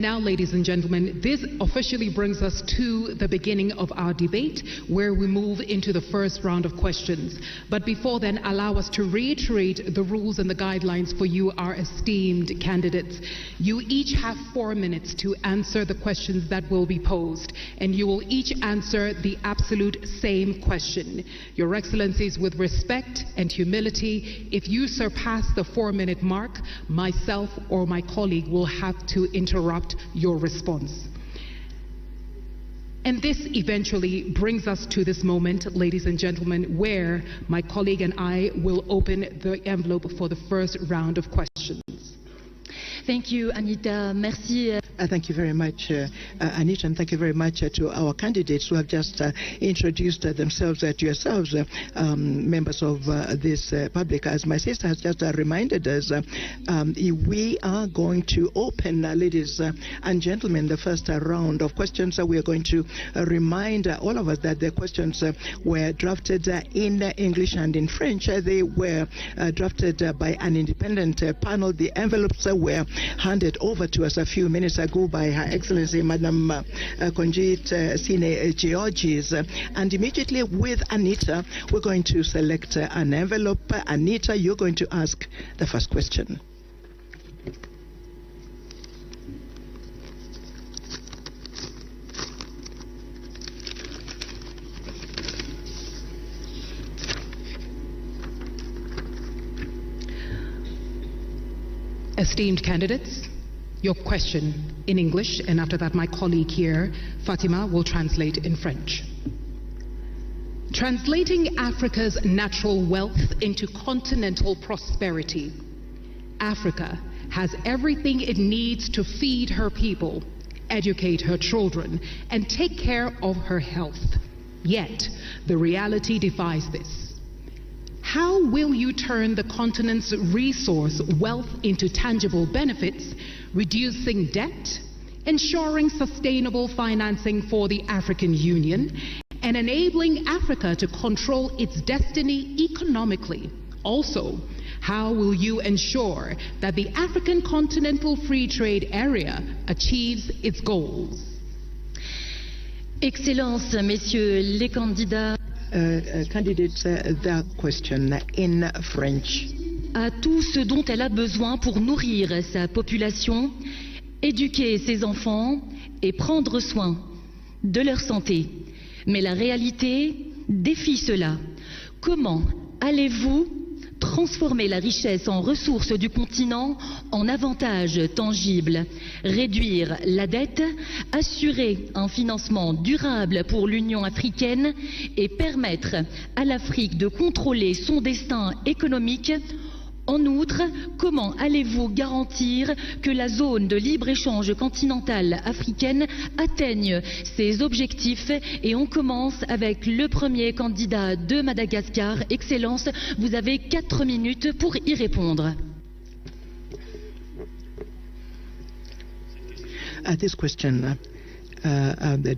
Now, ladies and gentlemen, this officially brings us to the beginning of our debate, where we move into the first round of questions. But before then, allow us to reiterate the rules and the guidelines for you, our esteemed candidates. You each have 4 minutes to answer the questions that will be posed, and you will each answer the absolute same question. Your Excellencies, with respect and humility, if you surpass the 4-minute mark, myself or my colleague will have to interrupt your response. And this eventually brings us to this moment, ladies and gentlemen, where my colleague and I will open the envelope for the first round of questions. Thank you, Anita. Merci. Thank you very much, Anita, and thank you very much to our candidates who have just introduced themselves to yourselves, members of this public. As my sister has just reminded us, we are going to open, ladies and gentlemen, the first round of questions. We are going to remind all of us that the questions were drafted in English and in French. They were drafted by an independent panel. The envelopes were handed over to us a few minutes ago by Her Excellency Madam Konjit Sine Georges. And immediately with Anita, we're going to select an envelope. Anita, you're going to ask the first question. Esteemed candidates, your question in English, and after that my colleague here, Fatima, will translate in French. Translating Africa's natural wealth into continental prosperity, Africa has everything it needs to feed her people, educate her children, and take care of her health. Yet, the reality defies this. How will you turn the continent's resource wealth into tangible benefits, reducing debt, ensuring sustainable financing for the African Union, and enabling Africa to control its destiny economically? Also, how will you ensure that the African Continental Free Trade Area achieves its goals? Excellences, Messieurs les candidats, Candidates, the question in French. A tout ce dont elle a besoin pour nourrir sa population, éduquer ses enfants et prendre soin de leur santé. Mais la réalité défie cela. Comment allez-vous transformer la richesse en ressources du continent en avantages tangibles, réduire la dette, assurer un financement durable pour l'Union africaine et permettre à l'Afrique de contrôler son destin économique? En outre, comment allez-vous garantir que la zone de libre-échange continentale africaine atteigne ses objectifs? Et on commence avec le premier candidat de Madagascar. Excellence, vous avez 4 minutes pour y répondre. This question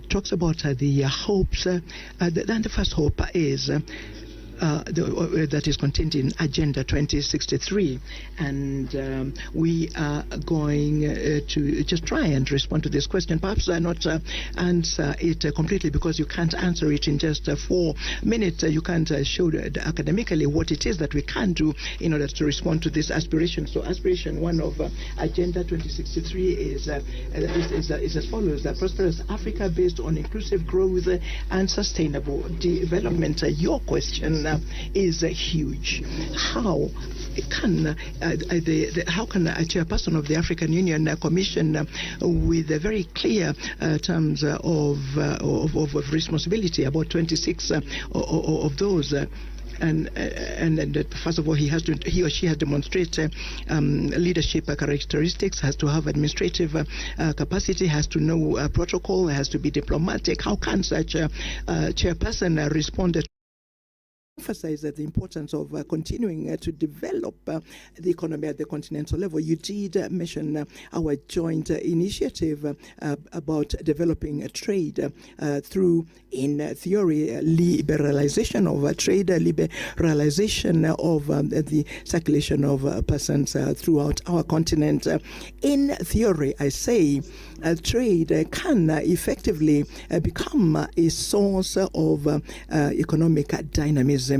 talks about the hopes. The first hope is that is contained in Agenda 2063, and we are going to just try and respond to this question. Perhaps not answer it completely, because you can't answer it in just 4 minutes. You can't show academically what it is that we can do in order to respond to this aspiration. So aspiration 1 of Agenda 2063 is as follows: a prosperous Africa based on inclusive growth and sustainable development. Your question is huge. How can a chairperson of the African Union Commission, with a very clear terms of responsibility, about 26 of those, and first of all, he or she has to demonstrate leadership characteristics, has to have administrative capacity, has to know protocol, has to be diplomatic. How can such a chairperson respond emphasize the importance of continuing to develop the economy at the continental level. You did mention our joint initiative about developing trade through, in theory, liberalization of trade, liberalization of the circulation of persons throughout our continent. In theory, I say, trade can effectively become a source of economic dynamism.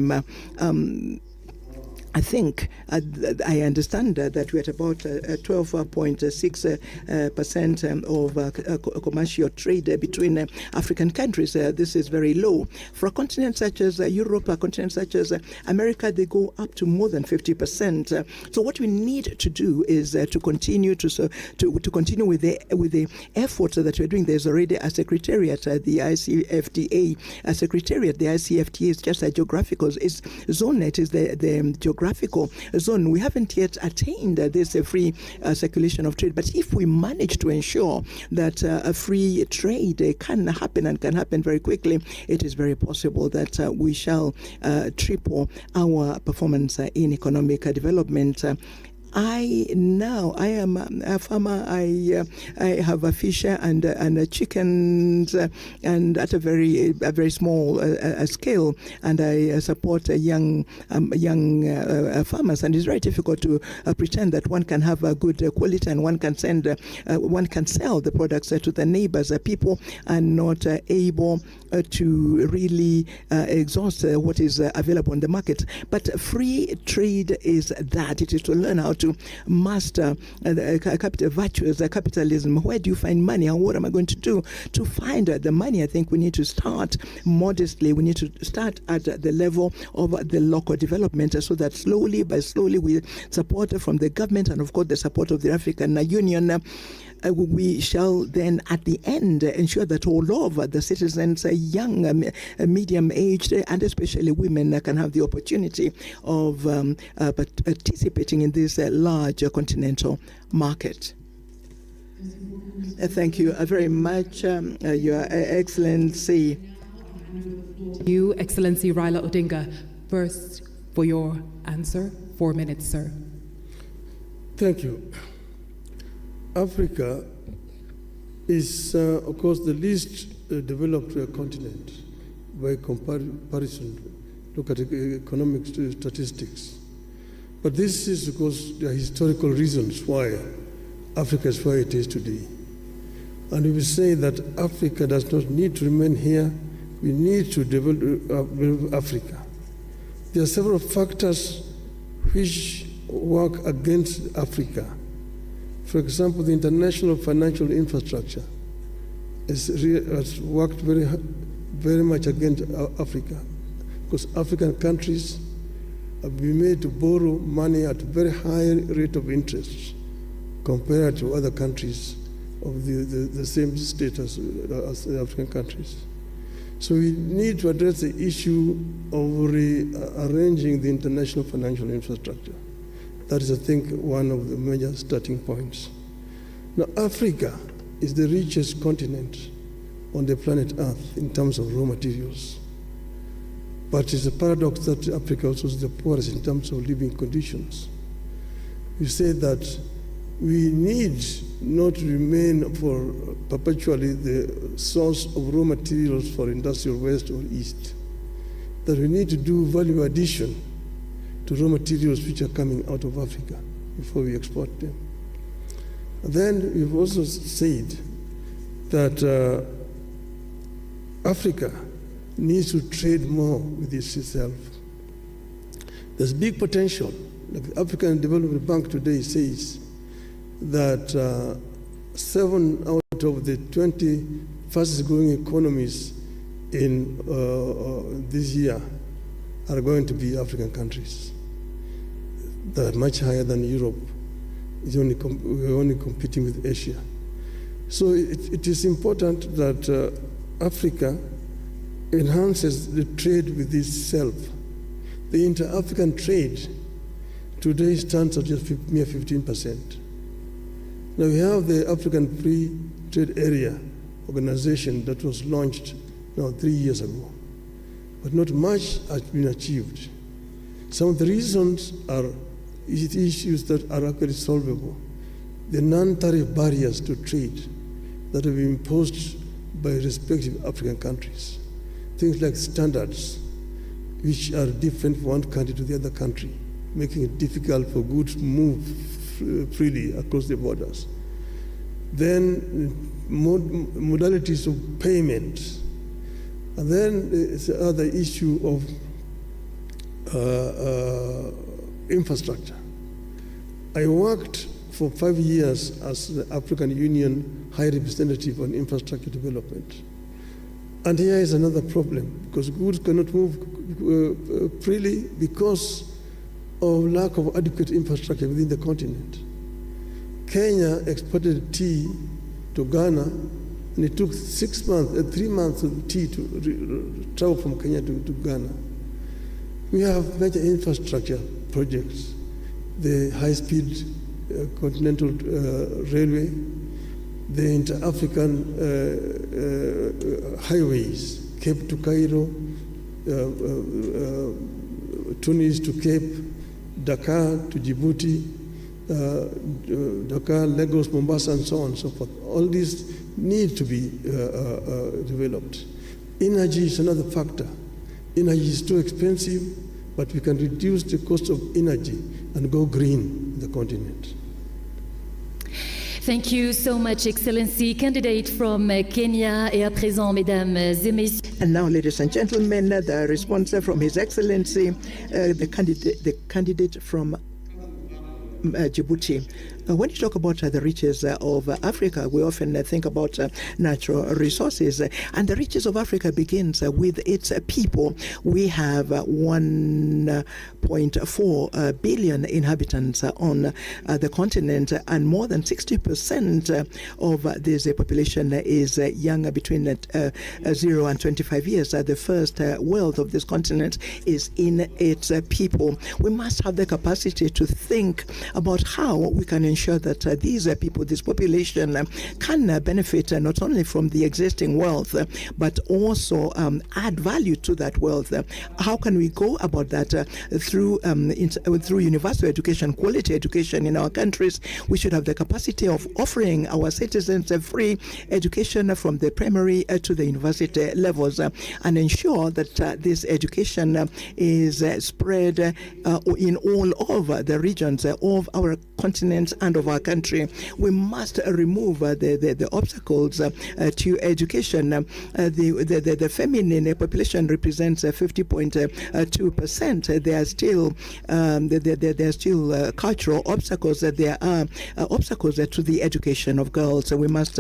I think I understand that we're at about 12.6% of commercial trade between African countries. This is very low. For a continent such as Europe, a continent such as America, they go up to more than 50%. So what we need to do is to continue to continue with the efforts that we're doing. There's already a secretariat at the ICFTA. A secretariat, the ICFTA is just a geographical zone. It is the geographical zone. We haven't yet attained this free circulation of trade, but if we manage to ensure that a free trade can happen and can happen very quickly, it is very possible that we shall triple our performance in economic development. I am a farmer. I have a fish and chickens, and at a very small scale. And I support young farmers. And it's very difficult to pretend that one can have a good quality and one can sell the products to the neighbors. People are not able to really exhaust what is available in the market. But free trade is that. It is to learn how to master capital virtues, capitalism. Where do you find money, and what am I going to do to find the money? I think we need to start modestly. We need to start at the level of the local development, so that slowly by slowly, with support from the government and of course the support of the African Union, we shall then at the end ensure that all of the citizens, young, medium-aged, and especially women, can have the opportunity of participating in this large continental market. Thank you very much, Your Excellency. You, Excellency Raila Odinga, first for your answer. 4 minutes, sir. Thank you. Africa is, of course, the least developed continent by comparison. Look at economic statistics. But this is because there are historical reasons why Africa is where it is today. And we will say that Africa does not need to remain here. We need to develop Africa. There are several factors which work against Africa. For example, the international financial infrastructure has worked very much against Africa, because African countries have been made to borrow money at a very high rate of interest compared to other countries of the same status as the African countries. So we need to address the issue of rearranging the international financial infrastructure. That is, I think, one of the major starting points. Now, Africa is the richest continent on the planet Earth in terms of raw materials. But it's a paradox that Africa also is the poorest in terms of living conditions. We say that we need not remain for perpetually the source of raw materials for industrial west or east, that we need to do value addition to raw materials which are coming out of Africa before we export them. And then we've also said that Africa needs to trade more with itself. There's big potential. Like the African Development Bank today says that 7 out of the 20 fastest growing economies in this year are going to be African countries. They're much higher than Europe. We're only competing with Asia. So it is important that Africa enhances the trade with itself. The inter-African trade today stands at just mere 15%. Now we have the African Free Trade Area organization that was launched now 3 years ago. but not much has been achieved. Some of the reasons are issues that are actually solvable. The non-tariff barriers to trade that have been imposed by respective African countries. Things like standards, which are different from one country to the other country, making it difficult for goods to move freely across the borders. Then modalities of payment. And then it's the other issue of infrastructure. I worked for 5 years as the African Union High Representative on Infrastructure Development. And here is another problem, because goods cannot move freely because of lack of adequate infrastructure within the continent. Kenya exported tea to Ghana, and it took 3 months of tea to travel from Kenya to Ghana. We have major infrastructure projects, the high-speed continental railway, the inter-African highways, Cape to Cairo, Tunis to Cape, Dakar to Djibouti, Dakar, Lagos, Mombasa, and so on and so forth. All these need to be developed. Energy is another factor. Energy is too expensive, but we can reduce the cost of energy and go green in the continent. Thank you so much, Excellency. Candidate from Kenya, et à présent, mesdames et messieurs. And now, ladies and gentlemen, the response from His Excellency, the candidate from Djibouti. When you talk about the riches of Africa, we often think about natural resources, and the riches of Africa begins with its people. We have 1.4 billion inhabitants on the continent, and more than 60% of this population is young, between 0 and 25 years. The first wealth of this continent is in its people. We must have the capacity to think about how we can ensure that these people, this population, can benefit not only from the existing wealth, but also add value to that wealth. How can we go about that? Through universal education, quality education in our countries. We should have the capacity of offering our citizens a free education from the primary to the university levels, and ensure that this education is spread in all of the regions of our continent and of our country. We must remove the obstacles to education. The feminine population represents 50.2%. There are still cultural obstacles. There are obstacles to the education of girls. So we must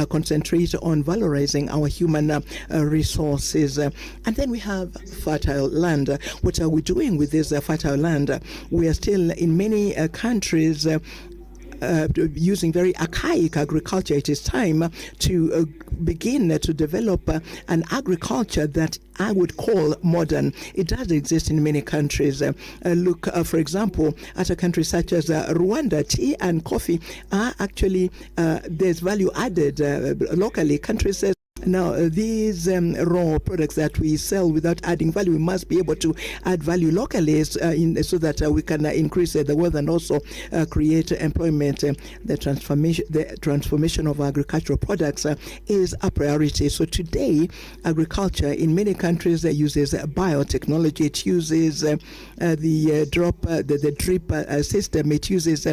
concentrate on valorizing our human resources. And then we have fertile land. What are we doing with this fertile land? We are still in many countries using very archaic agriculture. It is time to begin to develop an agriculture that I would call modern. It does exist in many countries. Look, for example, at a country such as Rwanda. Tea and coffee are actually, there's value added locally. Countries now, these raw products that we sell without adding value, we must be able to add value locally so that we can increase the wealth and also create employment. The transformation of agricultural products is a priority. So today, agriculture in many countries uses biotechnology. It uses the drip system. It uses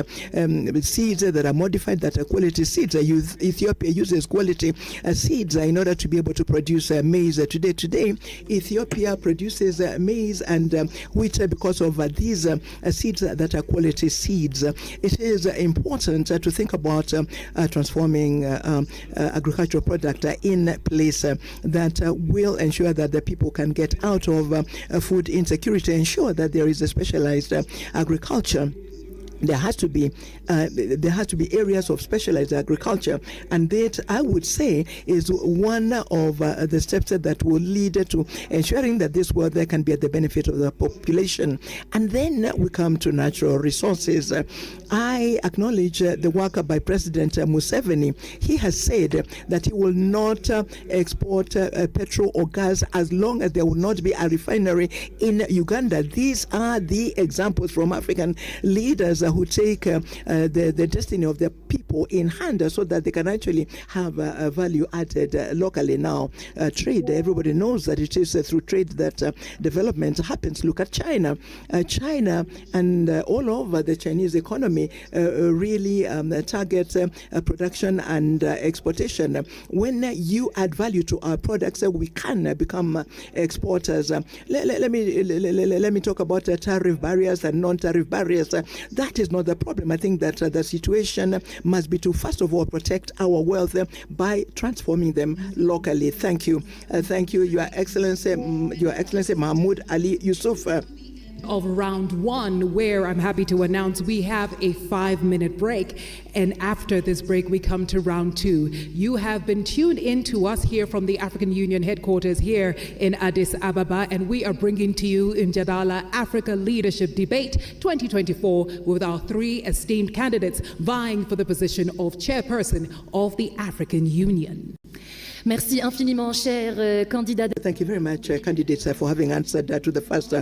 seeds that are modified, that are quality seeds. Ethiopia uses quality seeds in order to be able to produce maize. Today, Ethiopia produces maize and wheat because of these seeds that are quality seeds. It is important to think about transforming agricultural product in place that will ensure that the people can get out of food insecurity, ensure that there is a specialized agriculture there has to be areas of specialized agriculture, and that, I would say, is one of the steps that will lead to ensuring that this world there can be at the benefit of the population. And then we come to natural resources. I acknowledge the work by President Museveni. He has said that he will not export petrol or gas as long as there will not be a refinery in Uganda. These are the examples from African leaders who take the destiny of their people in hand so that they can actually have value added locally. Now, trade, everybody knows that it is through trade that development happens. Look at China. China and all over the Chinese economy really target production and exportation. When you add value to our products, we can become exporters. Let me talk about tariff barriers and non-tariff barriers. That is not the problem. I think that the situation must be to, first of all, protect our wealth by transforming them locally. Thank you. Thank you, Your Excellency Mahmoud Ali Yusuf. Of round one, where I'm happy to announce we have a 5-minute break, and after this break we come to round two. You have been tuned in to us here from the African Union headquarters here in Addis Ababa, and we are bringing to you Njadala Africa Leadership Debate 2024 with our 3 esteemed candidates vying for the position of chairperson of the African Union. Merci infiniment, cher candidat. Thank you very much, candidates, for having answered to the first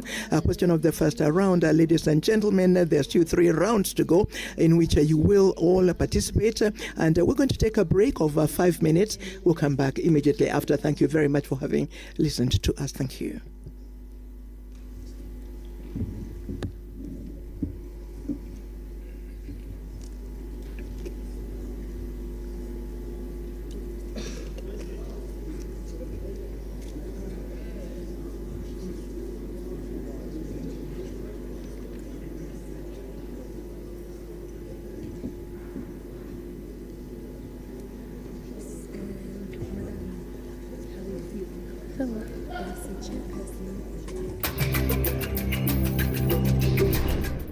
question of the first round. Ladies and gentlemen, there's still 3 rounds to go in which you will all participate. And we're going to take a break of 5 minutes. We'll come back immediately after. Thank you very much for having listened to us. Thank you.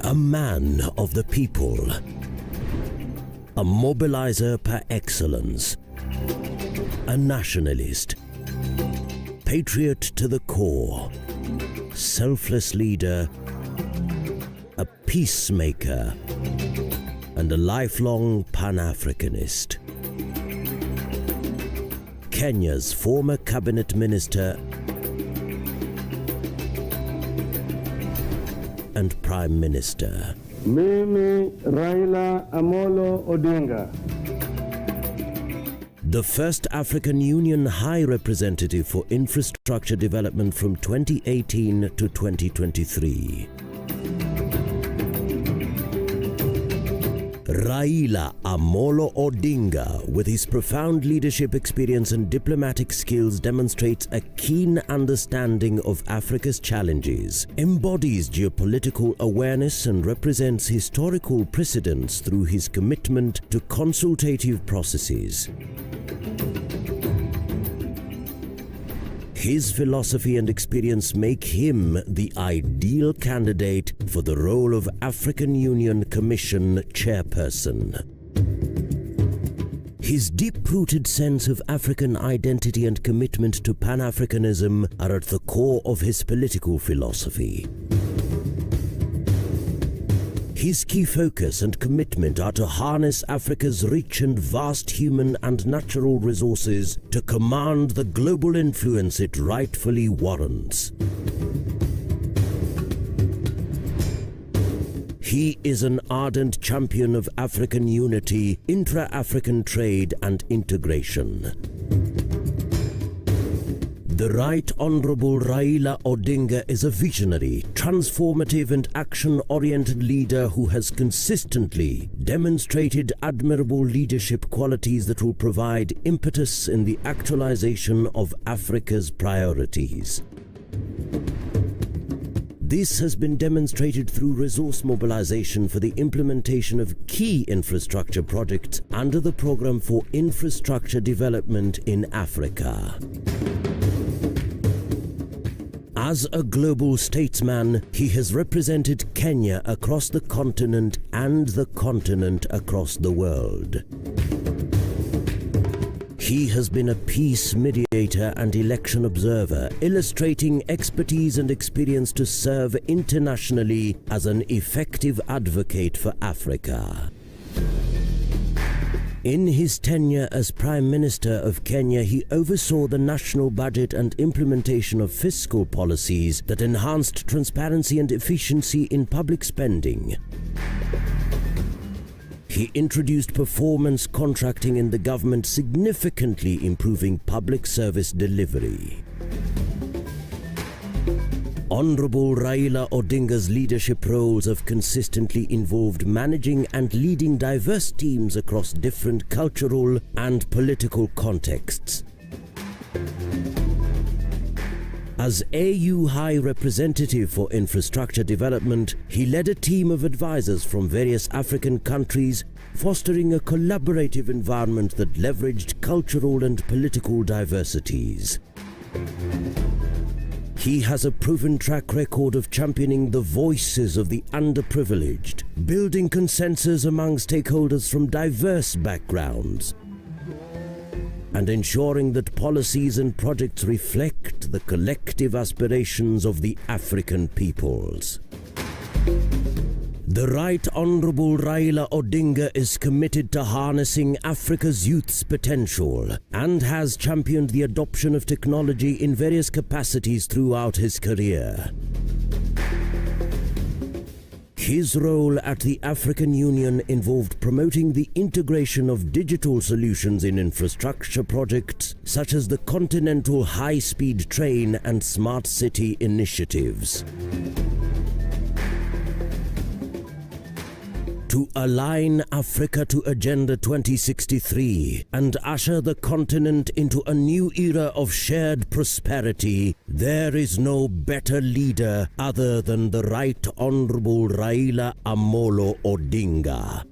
A man of the people, a mobilizer par excellence, a nationalist, patriot to the core, selfless leader, a peacemaker, and a lifelong Pan-Africanist. Kenya's former cabinet minister and Prime Minister. Mimi Raila Amolo Odinga. The first African Union High Representative for Infrastructure Development from 2018 to 2023. Raila Amolo Odinga, with his profound leadership experience and diplomatic skills, demonstrates a keen understanding of Africa's challenges, embodies geopolitical awareness, and represents historical precedents through his commitment to consultative processes. His philosophy and experience make him the ideal candidate for the role of African Union Commission chairperson. His deep-rooted sense of African identity and commitment to Pan-Africanism are at the core of his political philosophy. His key focus and commitment are to harness Africa's rich and vast human and natural resources to command the global influence it rightfully warrants. He is an ardent champion of African unity, intra-African trade and integration. The Right Honourable Raila Odinga is a visionary, transformative and action-oriented leader who has consistently demonstrated admirable leadership qualities that will provide impetus in the actualization of Africa's priorities. This has been demonstrated through resource mobilization for the implementation of key infrastructure projects under the Programme for Infrastructure Development in Africa. As a global statesman, he has represented Kenya across the continent and the continent across the world. He has been a peace mediator and election observer, illustrating expertise and experience to serve internationally as an effective advocate for Africa. In his tenure as Prime Minister of Kenya, he oversaw the national budget and implementation of fiscal policies that enhanced transparency and efficiency in public spending. He introduced performance contracting in the government, significantly improving public service delivery. Honorable Raila Odinga's leadership roles have consistently involved managing and leading diverse teams across different cultural and political contexts. As AU High Representative for Infrastructure Development, he led a team of advisors from various African countries, fostering a collaborative environment that leveraged cultural and political diversities. He has a proven track record of championing the voices of the underprivileged, building consensus among stakeholders from diverse backgrounds, and ensuring that policies and projects reflect the collective aspirations of the African peoples. The Right Honourable Raila Odinga is committed to harnessing Africa's youth's potential and has championed the adoption of technology in various capacities throughout his career. His role at the African Union involved promoting the integration of digital solutions in infrastructure projects such as the Continental High-Speed Train and Smart City initiatives. To align Africa to Agenda 2063 and usher the continent into a new era of shared prosperity, there is no better leader other than the Right Honourable Raila Amolo Odinga.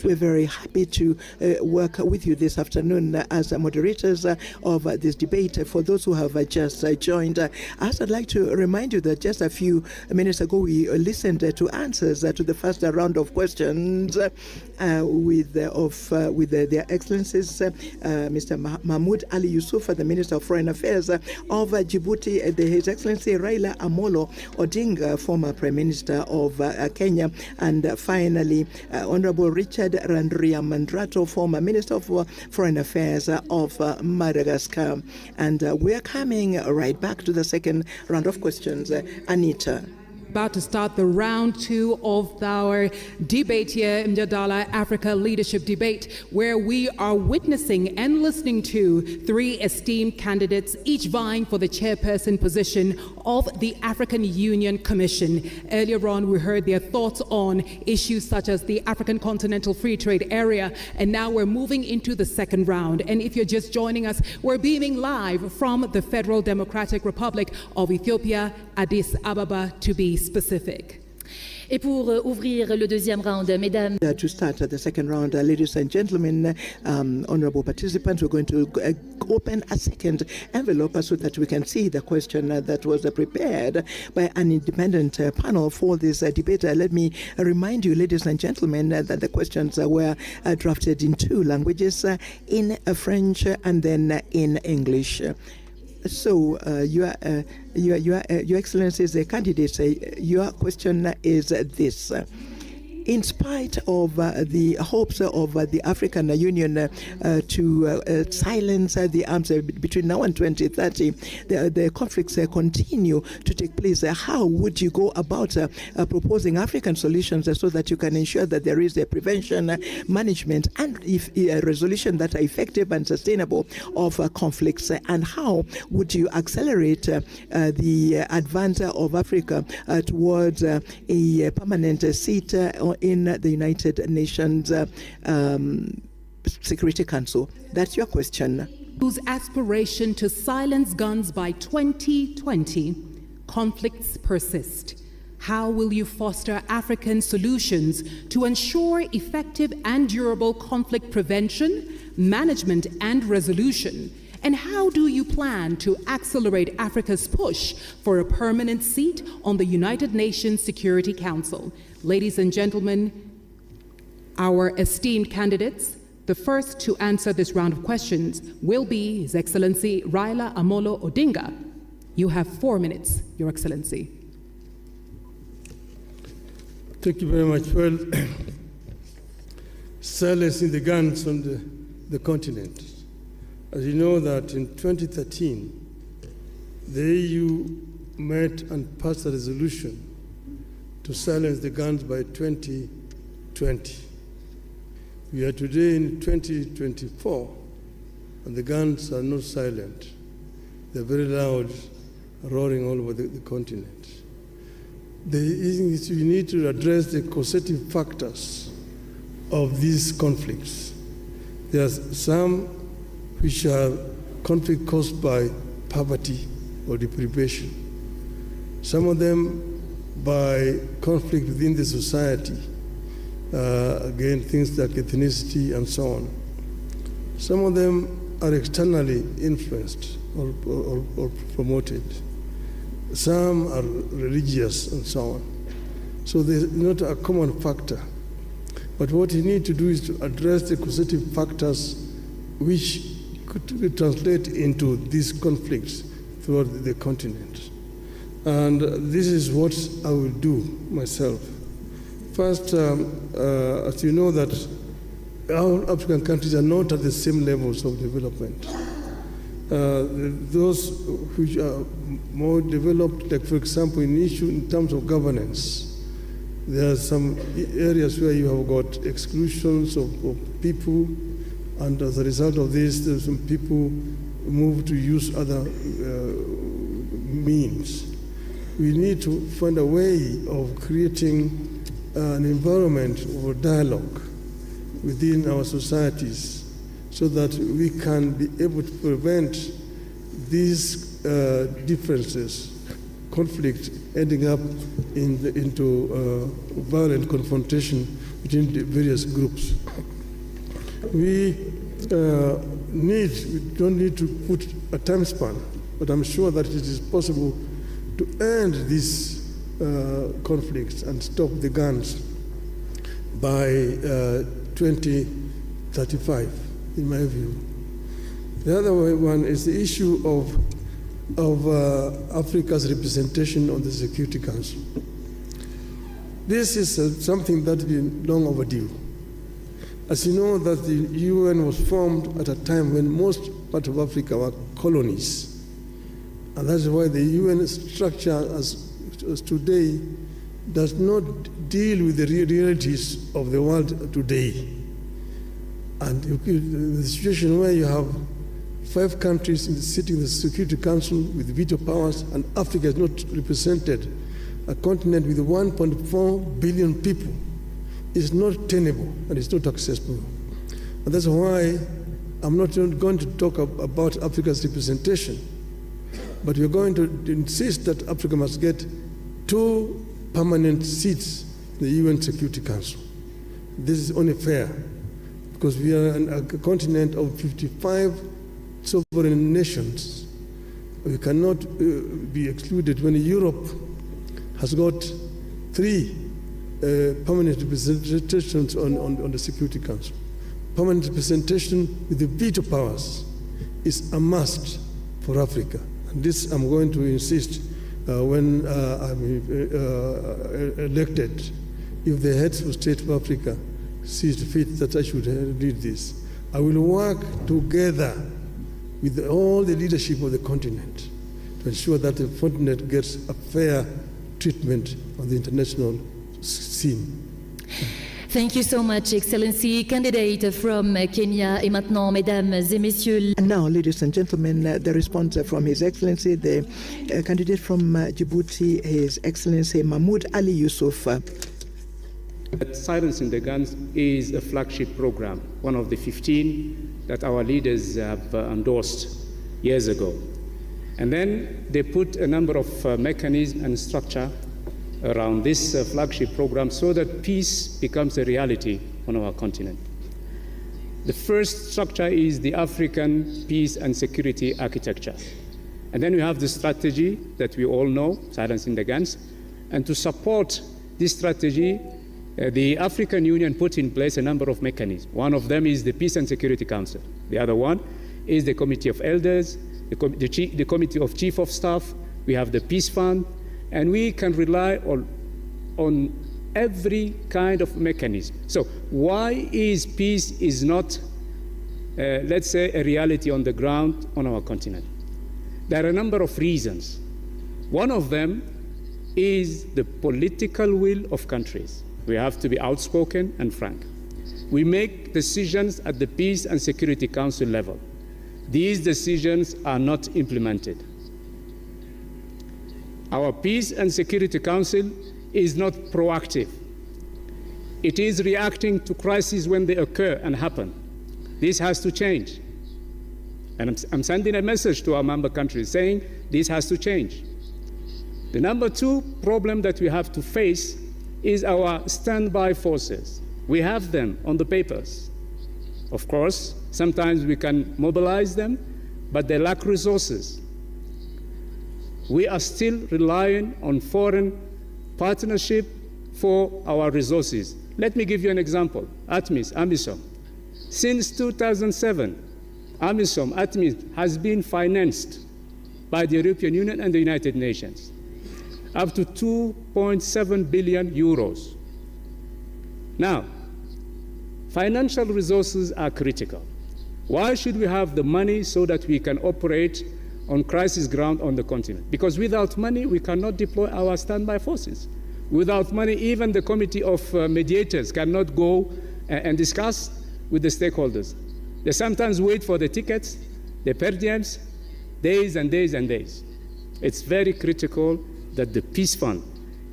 We're very happy to work with you this afternoon as moderators of this debate. For those who have just joined us, I'd like to remind you that just a few minutes ago we listened to answers to the first round of questions with their Excellencies Mr. Mahmoud Ali Yusuf, the Minister of Foreign Affairs of Djibouti, His Excellency Raila Amolo Odinga, former Prime Minister of Kenya, and finally Honorable Richard Randriamandrato, former Minister of Foreign Affairs of Madagascar. And we're coming right back to the second round of questions. Anita. About to start the round two of our debate here in Mjadala Africa Leadership Debate, where we are witnessing and listening to three esteemed candidates, each vying for the chairperson position of the African Union Commission. Earlier on, we heard their thoughts on issues such as the African Continental Free Trade Area, and now we're moving into the second round. And if you're just joining us, we're beaming live from the Federal Democratic Republic of Ethiopia, Addis Ababa, to be specific. Et pour ouvrir le deuxième round, mesdames. To start the second round, ladies and gentlemen, honorable participants, we're going to open a second envelope so that we can see the question that was prepared by an independent panel for this debate. Let me remind you, ladies and gentlemen, that the questions were drafted in two languages, in French and then in English. So, Your Excellencies, the candidates, your question is this. In spite of the hopes of the African Union to silence the arms between now and 2030, the conflicts continue to take place. How would you go about proposing African solutions so that you can ensure that there is a prevention, management, and a resolution that are effective and sustainable of conflicts? And how would you accelerate the advance of Africa towards a permanent seat in the United Nations Security Council? That's your question. Whose aspiration to silence guns by 2020, conflicts persist. How will you foster African solutions to ensure effective and durable conflict prevention, management, and resolution? And how do you plan to accelerate Africa's push for a permanent seat on the United Nations Security Council? Ladies and gentlemen, our esteemed candidates, the first to answer this round of questions will be His Excellency Raila Amolo Odinga. You have 4 minutes, Your Excellency. Thank you very much. Well, silencing the guns on the continent. As you know that in 2013, the EU met and passed a resolution to silence the guns by 2020. We are today in 2024, and the guns are not silent. They're very loud, roaring all over the continent. We need to address the causative factors of these conflicts. There are some which are conflict caused by poverty or deprivation. Some of them by conflict within the society, again, things like ethnicity and so on. Some of them are externally influenced or promoted. Some are religious and so on. So there's not a common factor. But what you need to do is to address the causative factors which could translate into these conflicts throughout the continent. And this is what I will do myself. First, as you know that all African countries are not at the same levels of development. Those which are more developed, like for example in terms of governance, there are some areas where you have got exclusions of people, and as a result of this, there's some people move to use other means. We need to find a way of creating an environment of dialogue within our societies so that we can be able to prevent these differences, conflict ending up into violent confrontation between the various groups. We don't need to put a time span, but I'm sure that it is possible to end these conflicts and stop the guns by 2035, in my view. The other one is the issue of Africa's representation on the Security Council. This is something that has been long overdue. As you know, that the UN was formed at a time when most parts of Africa were colonies. And that's why the UN structure as today does not deal with the realities of the world today. And the situation where you have 5 countries sitting in the Security Council with veto powers, and Africa is not represented, a continent with 1.4 billion people, is not tenable and it's not accessible. And that's why I'm not going to talk about Africa's representation, but we're going to insist that Africa must get 2 permanent seats in the UN Security Council. This is only fair, because we are a continent of 55 sovereign nations. We cannot be excluded when Europe has got 3 permanent representations on the Security Council. Permanent representation with the veto powers is a must for Africa. And this I'm going to insist when I'm elected. If the heads of state of Africa sees fit that I should lead this, I will work together with all the leadership of the continent to ensure that the continent gets a fair treatment on the international scene. Thank you so much, Excellency. Candidate from Kenya. Et maintenant, mesdames et messieurs. And now, ladies and gentlemen, the response from His Excellency, the candidate from Djibouti, His Excellency Mahmoud Ali Yusuf. Silencing the guns is a flagship program, one of the 15 that our leaders have endorsed years ago. And then they put a number of mechanisms and structure around this flagship program so that peace becomes a reality on our continent. The first structure is the African Peace and Security Architecture. And then we have the strategy that we all know, silencing the guns. And to support this strategy, the African Union put in place a number of mechanisms. One of them is the Peace and Security Council. The other one is the Committee of Elders, the Committee of Chief of Staff. We have the Peace Fund, and we can rely on every kind of mechanism. So why is peace is not, let's say, a reality on the ground on our continent? There are a number of reasons. One of them is the political will of countries. We have to be outspoken and frank. We make decisions at the Peace and Security Council level. These decisions are not implemented. Our Peace and Security Council is not proactive. It is reacting to crises when they occur and happen. This has to change. And I'm sending a message to our member countries saying this has to change. The number two problem that we have to face is our standby forces. We have them on the papers. Of course, sometimes we can mobilize them, but they lack resources. We are still relying on foreign partnership for our resources. Let me give you an example. AMISOM. Since 2007, AMISOM has been financed by the European Union and the United Nations, up to 2.7 billion euros. Now, financial resources are critical. Why should we have the money so that we can operate on crisis ground on the continent? Because without money, we cannot deploy our standby forces. Without money, even the committee of mediators cannot go and discuss with the stakeholders. They sometimes wait for the tickets, the per diems, days and days and days. It's very critical that the Peace Fund,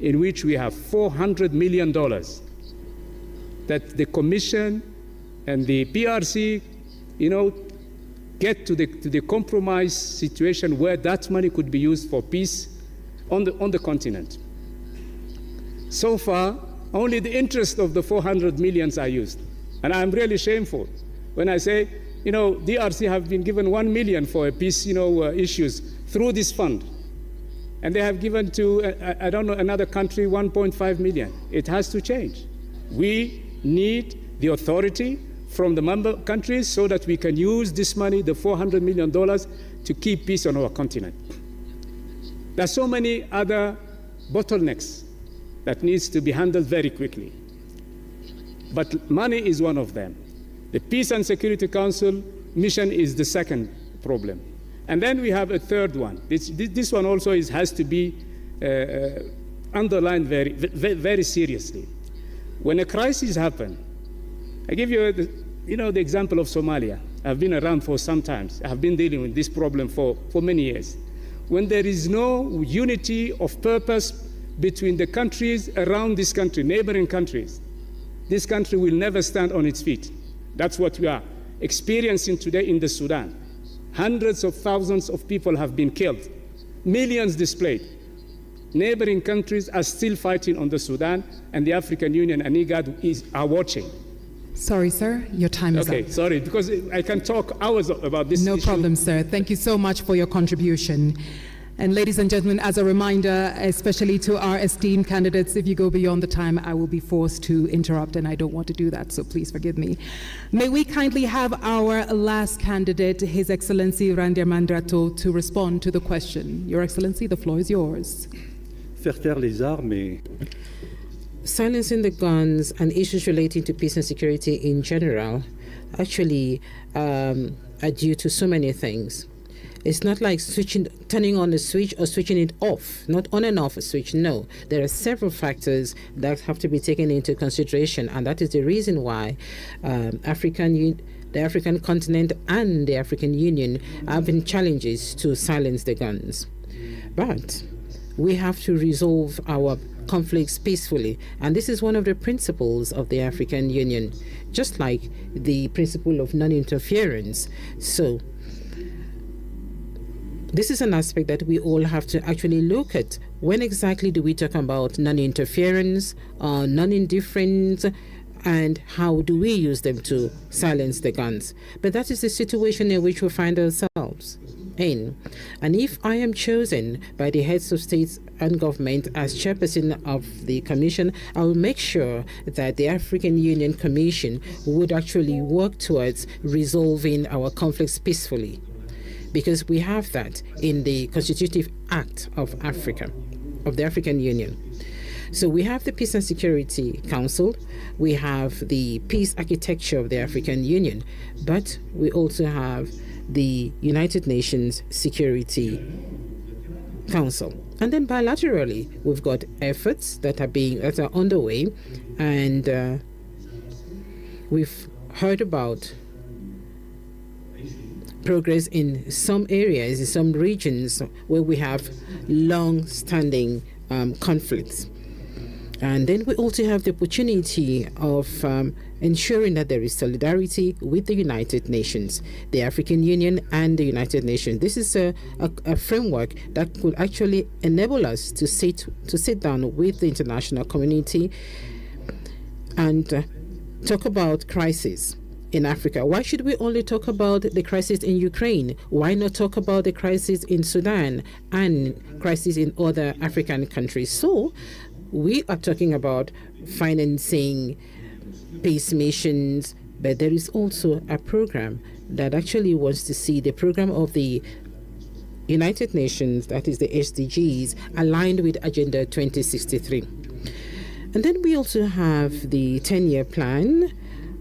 in which we have $400 million, that the Commission and the PRC, get to the compromise situation where that money could be used for peace on the continent. So far, only the interest of the 400 millions are used. And I'm really shameful when I say, DRC have been given 1 million for peace, issues through this fund. And they have given to, another country 1.5 million. It has to change. We need the authority from the member countries so that we can use this money, the $400 million, to keep peace on our continent. There are so many other bottlenecks that needs to be handled very quickly. But money is one of them. The Peace and Security Council mission is the second problem. And then we have a third one. This one also has to be underlined very, very seriously. When a crisis happens, I give you the example of Somalia. I've been around for some time. I've been dealing with this problem for many years. When there is no unity of purpose between the countries around this country, neighboring countries, this country will never stand on its feet. That's what we are experiencing today in the Sudan. Hundreds of thousands of people have been killed, millions displaced. Neighboring countries are still fighting on the Sudan, and the African Union and IGAD are watching. Sorry, sir, your time is up. Okay, sorry, because I can talk hours about this issue. No problem, sir. Thank you so much for your contribution. And ladies and gentlemen, as a reminder, especially to our esteemed candidates, if you go beyond the time, I will be forced to interrupt, and I don't want to do that, so please forgive me. May we kindly have our last candidate, His Excellency Randir Mandrato, to respond to the question. Your Excellency, the floor is yours. Faire taire les armes. Silencing the guns and issues relating to peace and security in general actually are due to so many things. It's not like turning on a switch or switching it off, not on and off a switch. No, there are several factors that have to be taken into consideration, and that is the reason why the African continent and the African Union have been challenges to silence the guns. But we have to resolve our conflicts peacefully, and this is one of the principles of the African Union, just like the principle of non-interference. So this is an aspect that we all have to actually look at. When exactly do we talk about non-interference or non-indifference? and how do we use them to silence the guns? But that is the situation in which we find ourselves in. And if I am chosen by the heads of states and government as chairperson of the commission, I will make sure that the African Union Commission would actually work towards resolving our conflicts peacefully, because we have that in the Constitutive Act of Africa, of the African Union. So we have the Peace and Security Council, we have the peace architecture of the African Union, but we also have the United Nations Security Council. And then bilaterally, we've got efforts that are underway, and we've heard about progress in some areas, in some regions where we have long-standing conflicts. And then we also have the opportunity of ensuring that there is solidarity with the United Nations, the African Union and the United Nations. This is a framework that could actually enable us to sit down with the international community and talk about crisis in Africa. Why should we only talk about the crisis in Ukraine? Why not talk about the crisis in Sudan and crisis in other African countries? So we are talking about financing peace missions, but there is also a program that actually wants to see the program of the United Nations, that is the SDGs, aligned with Agenda 2063. And then we also have the 10-year plan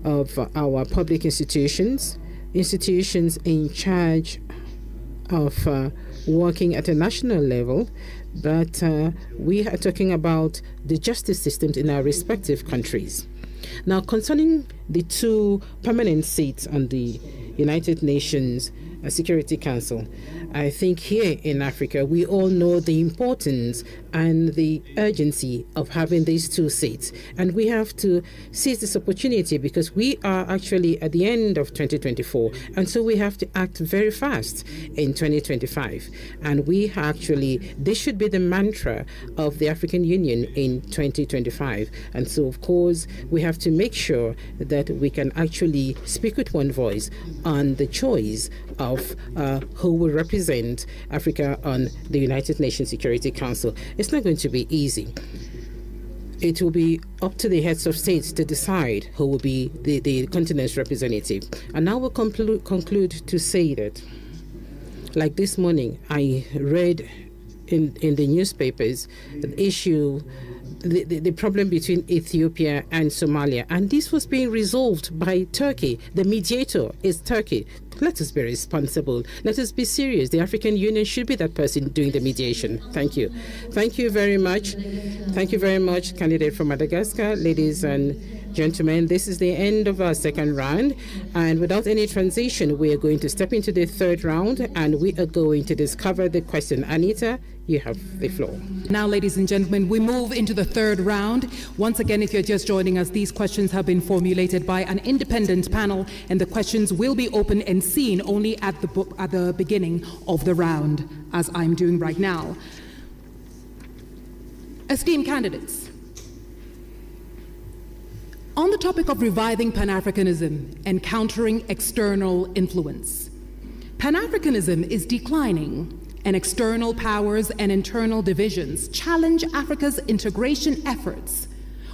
of our public institutions in charge of working at a national level, but we are talking about the justice systems in our respective countries. Now, concerning the 2 permanent seats on the United Nations Security Council, I think here in Africa, we all know the importance and the urgency of having these 2 seats. And we have to seize this opportunity because we are actually at the end of 2024. And so we have to act very fast in 2025. And this should be the mantra of the African Union in 2025. And so, of course, we have to make sure that we can actually speak with one voice on the choice of who will represent Africa on the United Nations Security Council. It's not going to be easy. It will be up to the heads of states to decide who will be the continent's representative. And now we'll conclude to say that, like this morning, I read in the newspapers the problem between Ethiopia and Somalia, and this was being resolved by Turkey. The mediator is Turkey. Let us be responsible. Let us be serious. The African Union should be that person doing the mediation. Thank you. Thank you very much. Thank you very much, candidate from Madagascar. Ladies and gentlemen, this is the end of our second round. And without any transition, we are going to step into the third round, and we are going to discover the question. Anita, you have the floor. Now, ladies and gentlemen, we move into the third round. Once again, if you're just joining us, these questions have been formulated by an independent panel, and the questions will be open and seen only at the beginning of the round, as I'm doing right now. Esteemed candidates, on the topic of reviving Pan-Africanism and countering external influence, Pan-Africanism is declining, and external powers and internal divisions challenge Africa's integration efforts.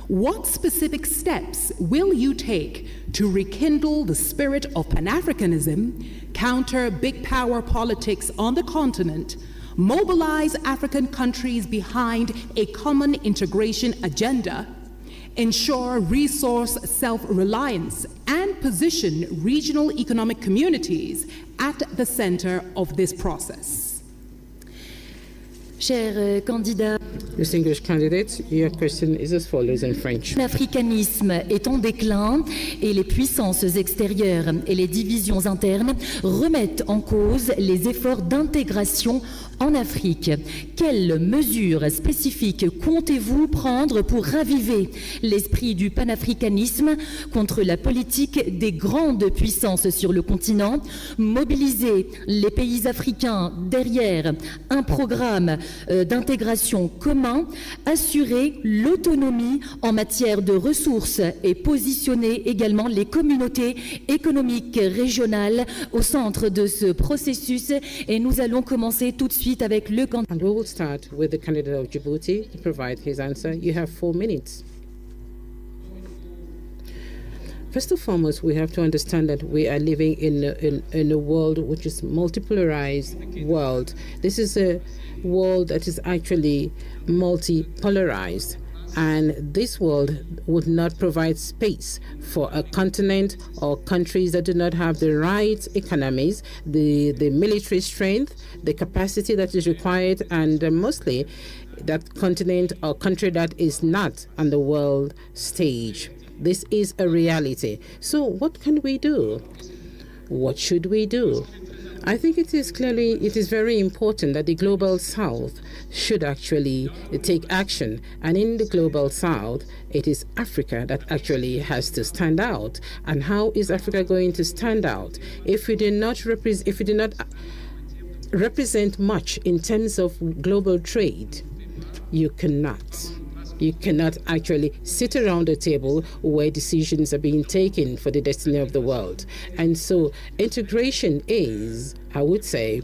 What specific steps will you take to rekindle the spirit of Pan-Africanism, counter big power politics on the continent, mobilize African countries behind a common integration agenda, ensure resource self-reliance, and position regional economic communities at the center of this process? Chers candidats, distinguished candidates, your question is as follows in French. L'africanisme est en déclin et les puissances extérieures et les divisions internes remettent en cause les efforts d'intégration en Afrique. Quelles mesures spécifiques comptez-vous prendre pour raviver l'esprit du panafricanisme contre la politique des grandes puissances sur le continent, mobiliser les pays africains derrière un programme d'intégration commun, assurer l'autonomie en matière de ressources et positionner également les communautés économiques régionales au centre de ce processus. Et nous allons commencer tout de suite avec le candidat. And we will start with the candidate of Djibouti to provide his answer. You have 4 minutes. First and foremost, we have to understand that we are living in a world which is multipolarized world. This is a world that is actually multipolarized. And this world would not provide space for a continent or countries that do not have the right economies, the military strength, the capacity that is required, and mostly that continent or country that is not on the world stage. This is a reality. So what can we do? What should we do? I think it is very important that the Global South should actually take action. And in the Global South, it is Africa that actually has to stand out. And how is Africa going to stand out? If we do not represent much in terms of global trade, you cannot actually sit around a table where decisions are being taken for the destiny of the world. And so integration is, I would say,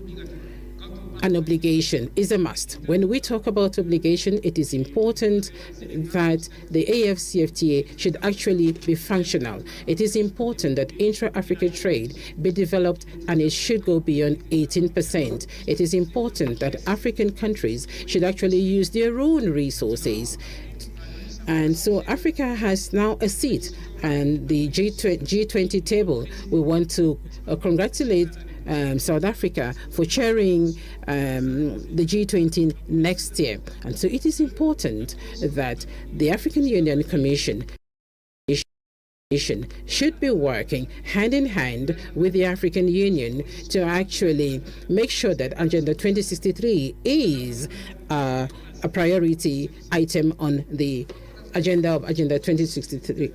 an obligation, is a must. When we talk about obligation, it is important that the AFCFTA should actually be functional. It is important that intra-Africa trade be developed, and it should go beyond 18%. It is important that African countries should actually use their own resources. And so Africa has now a seat, and the G20 table. We want to congratulate South Africa for chairing the G20 next year. And so it is important that the African Union Commission should be working hand in hand with the African Union to actually make sure that Agenda 2063 is a priority item on the agenda of Agenda 2063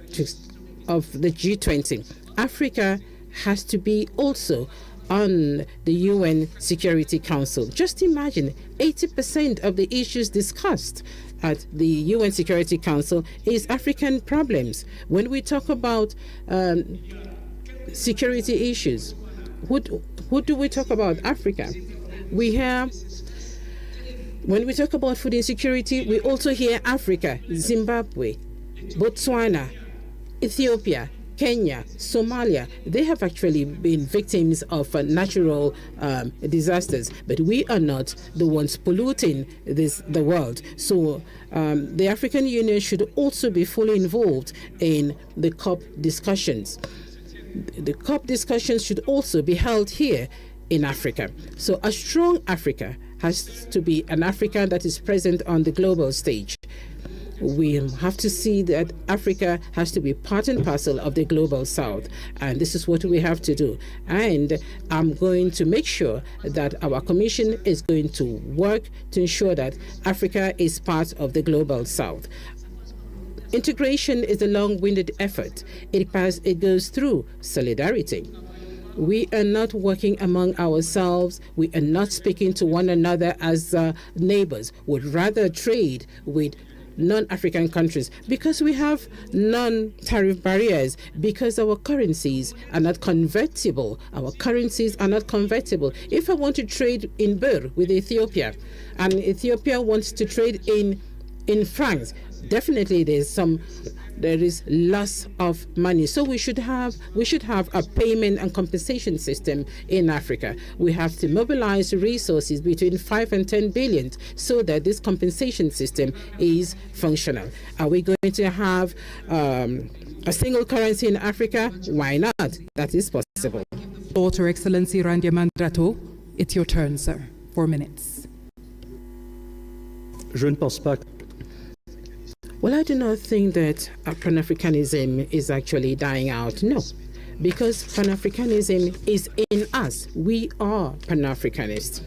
of the G20. Africa has to be also on the UN Security Council. Just imagine 80% of the issues discussed at the UN Security Council is African problems. When we talk about security issues, who do we talk about? Africa. When we talk about food insecurity, we also hear Africa, Zimbabwe, Botswana, Ethiopia, Kenya, Somalia. They have actually been victims of natural disasters, but we are not the ones polluting the world. So the African Union should also be fully involved in the COP discussions. The COP discussions should also be held here in Africa. So a strong Africa has to be an Africa that is present on the global stage. We have to see that Africa has to be part and parcel of the Global South, and this is what we have to do. And I'm going to make sure that our Commission is going to work to ensure that Africa is part of the Global South. Integration is a long-winded effort. It goes through solidarity. We are not working among ourselves. We are not speaking to one another as neighbors. We'd rather trade with non-African countries because we have non-tariff barriers, because our currencies are not convertible. If I want to trade in birr with Ethiopia, and Ethiopia wants to trade in francs, definitely there is loss of money. So we should have a payment and compensation system in Africa. We have to mobilize resources between 5 and 10 billion so that this compensation system is functional. Are we going to have a single currency in Africa? Why not? That is possible. Daughter Excellency Randia Mandrato, it's your turn, sir. 4 minutes. Je ne pense pas. Well, I do not think that Pan-Africanism is actually dying out. No, because Pan-Africanism is in us. We are Pan-Africanists.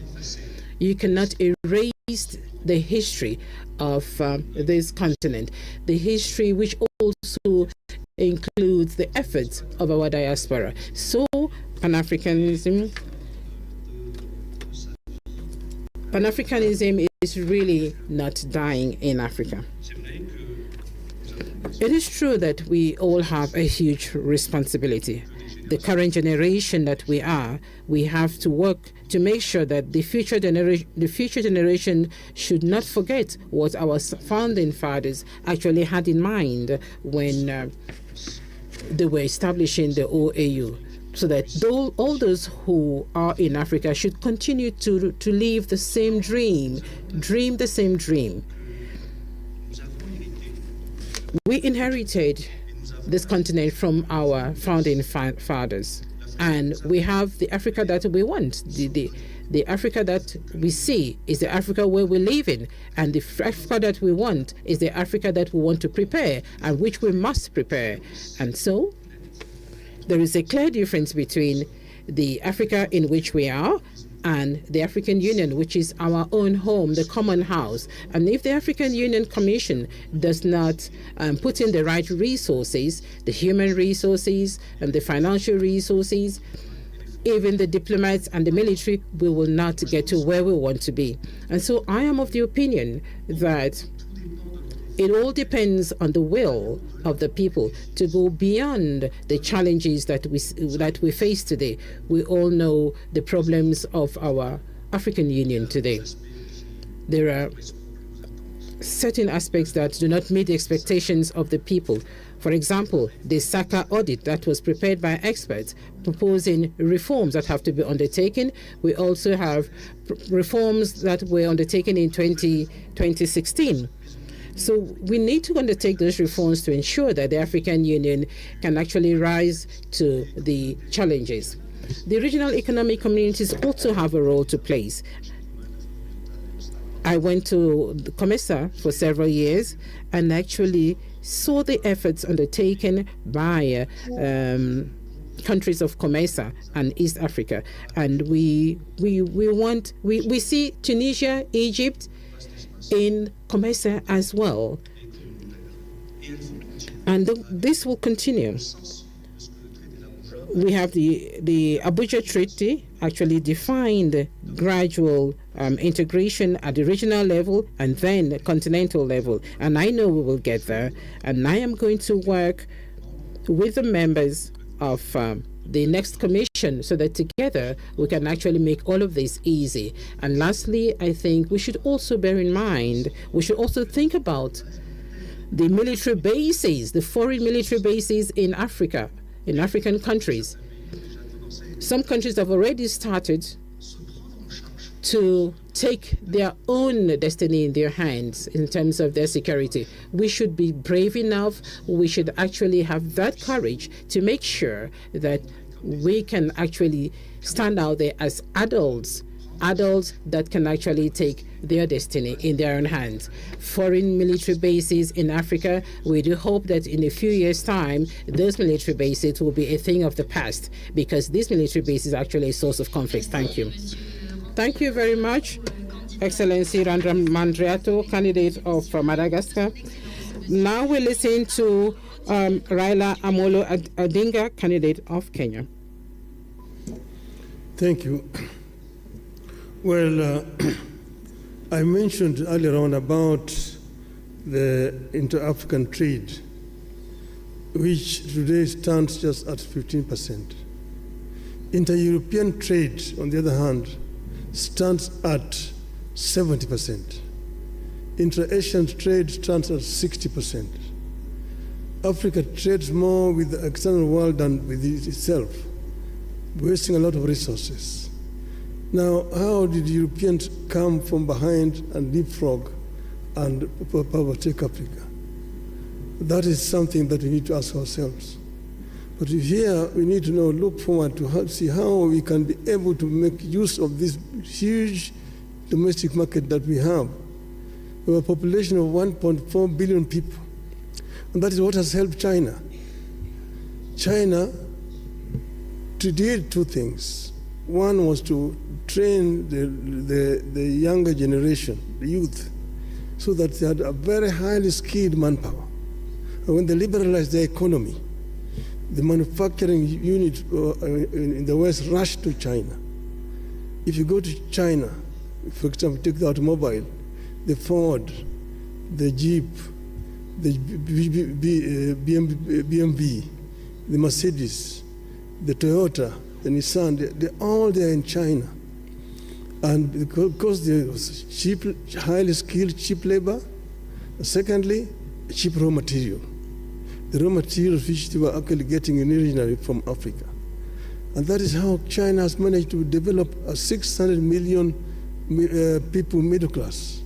You cannot erase the history of this continent, the history which also includes the efforts of our diaspora. So Pan-Africanism is is really not dying in Africa. It is true that we all have a huge responsibility. The current generation that we have to work to make sure that the future generation should not forget what our founding fathers actually had in mind when they were establishing the OAU, so that all those who are in Africa should continue to live the same dream the same dream. We inherited this continent from our founding fathers, and we have the Africa that we want. The Africa that we see is the Africa where we live in, and the Africa that we want is the Africa that we want to prepare, and which we must prepare. And so there is a clear difference between the Africa in which we are and the African Union, which is our own home, the common house. And if the African Union Commission does not put in the right resources, the human resources and the financial resources, even the diplomats and the military, we will not get to where we want to be. And so I am of the opinion that it all depends on the will of the people to go beyond the challenges that we face today. We all know the problems of our African Union today. There are certain aspects that do not meet the expectations of the people. For example, the SACA audit that was prepared by experts proposing reforms that have to be undertaken. We also have reforms that were undertaken in 2016. So we need to undertake those reforms to ensure that the African Union can actually rise to the challenges. The regional economic communities also have a role to play. I went to COMESA for several years and actually saw the efforts undertaken by countries of COMESA and East Africa. And we see Tunisia, Egypt, in COMESA as well. And this will continue. We have the Abuja Treaty actually defined gradual integration at the regional level and then the continental level. And I know we will get there. And I am going to work with the members of the next commission so that together we can actually make all of this easy. And lastly, I think we should also bear in mind, we should also think about the military bases, the foreign military bases in Africa, in African countries. Some countries have already started to take their own destiny in their hands in terms of their security. We should be brave enough, we should actually have that courage to make sure that we can actually stand out there as adults that can actually take their destiny in their own hands. Foreign military bases in Africa, we do hope that in a few years' time, those military bases will be a thing of the past, because these military bases are actually a source of conflict. Thank you. Thank you very much, Excellency Randram Mandriato, candidate of Madagascar. Now we listen to Raila Amolo Odinga, candidate of Kenya. Thank you. Well, I mentioned earlier on about the inter-African trade, which today stands just at 15%. Inter-European trade, on the other hand, stands at 70%. Inter-Asian trade stands at 60%. Africa trades more with the external world than with itself, wasting a lot of resources. Now, how did Europeans come from behind and leapfrog and overtake Africa? That is something that we need to ask ourselves. But here we need to now look forward to see how we can be able to make use of this huge domestic market that we have. We have a population of 1.4 billion people. And that is what has helped China. China did two things. One was to train the younger generation, the youth, so that they had a very highly skilled manpower. And when they liberalized their economy, the manufacturing unit in the West rushed to China. If you go to China, for example, take the automobile, the Ford, the Jeep, the BMW, the Mercedes, the Toyota, the Nissan, they're all there in China. And because there's cheap, highly skilled, cheap labor. Secondly, cheap raw material. The raw materials which they were actually getting originally from Africa. And that is how China has managed to develop a 600 million people middle class.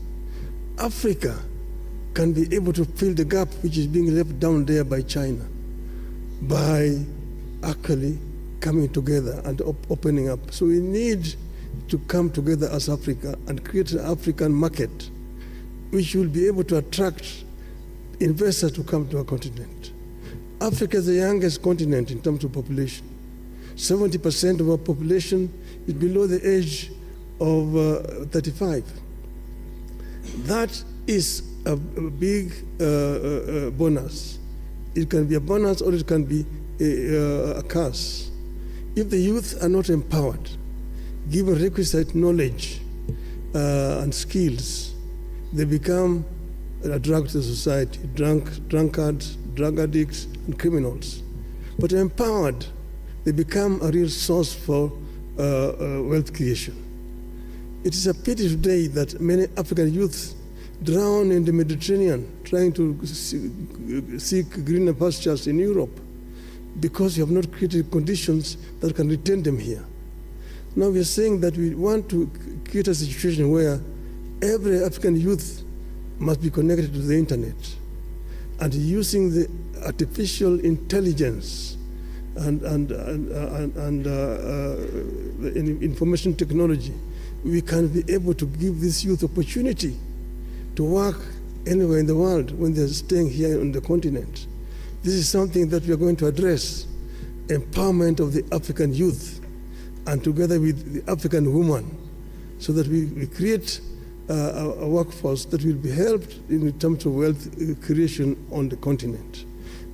Africa can be able to fill the gap which is being left down there by China by actually coming together and opening up. So we need to come together as Africa and create an African market which will be able to attract investors to come to our continent. Africa is the youngest continent in terms of population. 70% of our population is below the age of 35. That is a big bonus. It can be a bonus or it can be a curse. If the youth are not empowered, given requisite knowledge and skills, they become a drug to society, drunkards, drug addicts, and criminals. But empowered, they become a real source for wealth creation. It is a pity today that many African youths drown in the Mediterranean trying to seek greener pastures in Europe because you have not created conditions that can retain them here. Now we are saying that we want to create a situation where every African youth must be connected to the internet, and using the artificial intelligence and information technology, we can be able to give this youth opportunity to work anywhere in the world when they're staying here on the continent. This is something that we are going to address, empowerment of the African youth, and together with the African woman, so that we create a workforce that will be helped in terms of wealth creation on the continent.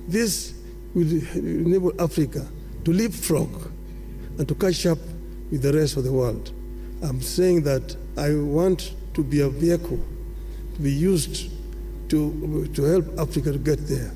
This will enable Africa to leapfrog and to catch up with the rest of the world. I'm saying that I want to be a vehicle to be used to help Africa to get there.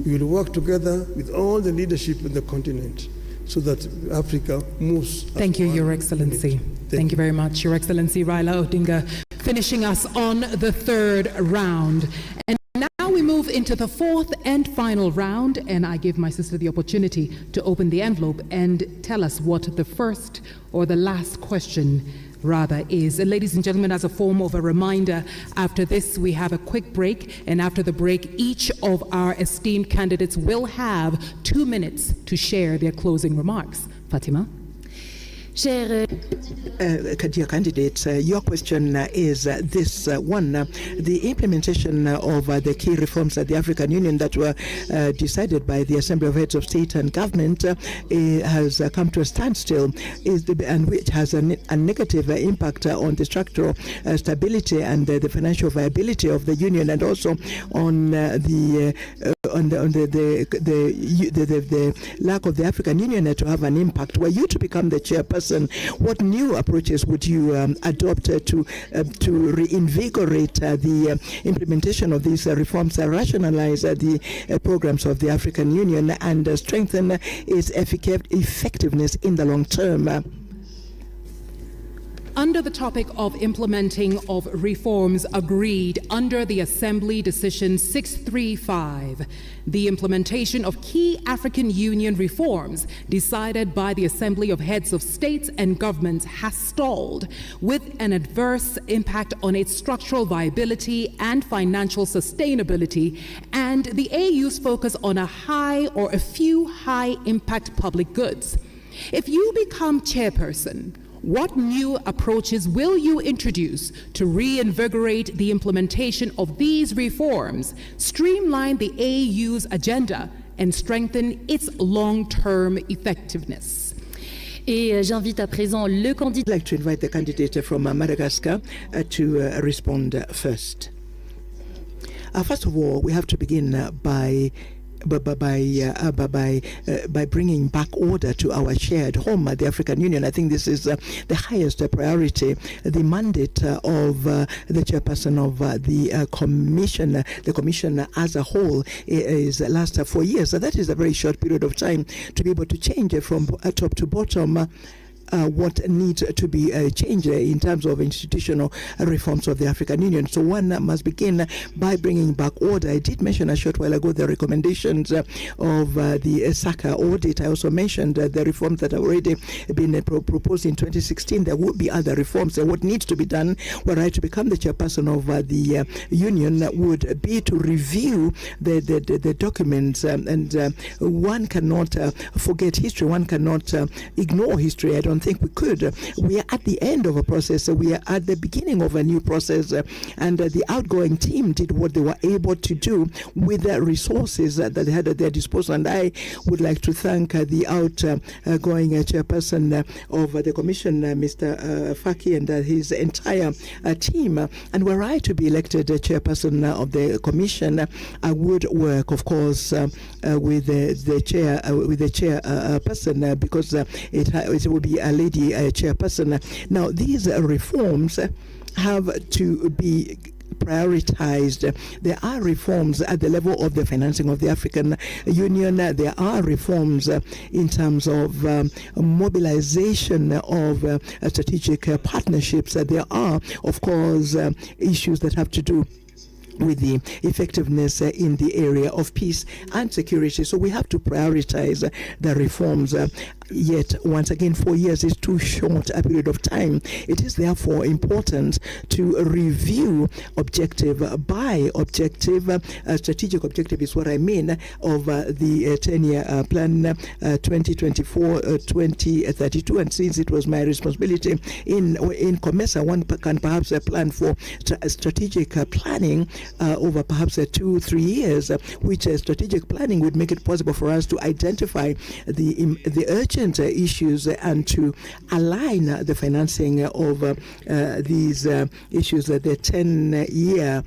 We will work together with all the leadership in the continent so that Africa moves. Thank you, Your Excellency. Thank you very much, Your Excellency Raila Odinga, finishing us on the third round. And now we move into the fourth and final round, and I give my sister the opportunity to open the envelope and tell us what the first or the last question rather is. And ladies and gentlemen, as a form of a reminder, after this we have a quick break, and after the break each of our esteemed candidates will have 2 minutes to share their closing remarks. Fatima? Dear candidates, your question is this one. The implementation of the key reforms at the African Union that were decided by the Assembly of Heads of State and Government has come to a standstill, and which has a negative impact on the structural stability and the financial viability of the Union, and also on the lack of the African Union to have an impact. Were you to become the chairperson, what new approaches would you adopt to reinvigorate the implementation of these reforms, rationalize the programs of the African Union, and strengthen its effectiveness in the long term? Under the topic of implementing of reforms agreed under the Assembly Decision 635, the implementation of key African Union reforms decided by the Assembly of Heads of States and Governments has stalled, with an adverse impact on its structural viability and financial sustainability, and the AU's focus on a few high-impact public goods. If you become chairperson, what new approaches will you introduce to reinvigorate the implementation of these reforms, streamline the AU's agenda, and strengthen its long-term effectiveness? Et j'invite à présent le candidat. I'd like to invite the candidate from Madagascar to respond first. First of all, we have to begin by bringing back order to our shared home, the African Union. I think this is the highest priority. The mandate of the chairperson of the commission as a whole is last 4 years. So that is a very short period of time to be able to change from top to bottom what needs to be changed in terms of institutional reforms of the African Union. So one must begin by bringing back order. I did mention a short while ago the recommendations of the SACA audit. I also mentioned the reforms that have already been proposed in 2016. There would be other reforms. What needs to be done were I to become the chairperson of the union would be to review the documents, and one cannot forget history. One cannot ignore history. I don't think we could. We are at the end of a process. We are at the beginning of a new process, and the outgoing team did what they were able to do with the resources that they had at their disposal. And I would like to thank the outgoing chairperson of the commission, Mr. Faki, and his entire team. And were I to be elected chairperson of the commission, I would work, of course, with the chairperson, because it will be a lady chairperson. Now, these reforms have to be prioritized. There are reforms at the level of the financing of the African Union. There are reforms in terms of mobilization of strategic partnerships. There are, of course, issues that have to do with the effectiveness in the area of peace and security. So we have to prioritize the reforms. Yet, once again, 4 years is too short a period of time. It is therefore important to review objective by objective. Strategic objective is what I mean of the 10-year plan 2024-2032. And since it was my responsibility in COMESA, one can perhaps plan for strategic planning over perhaps 2-3 years, which strategic planning would make it possible for us to identify the urgent issues and to align the financing of these issues. The 10-year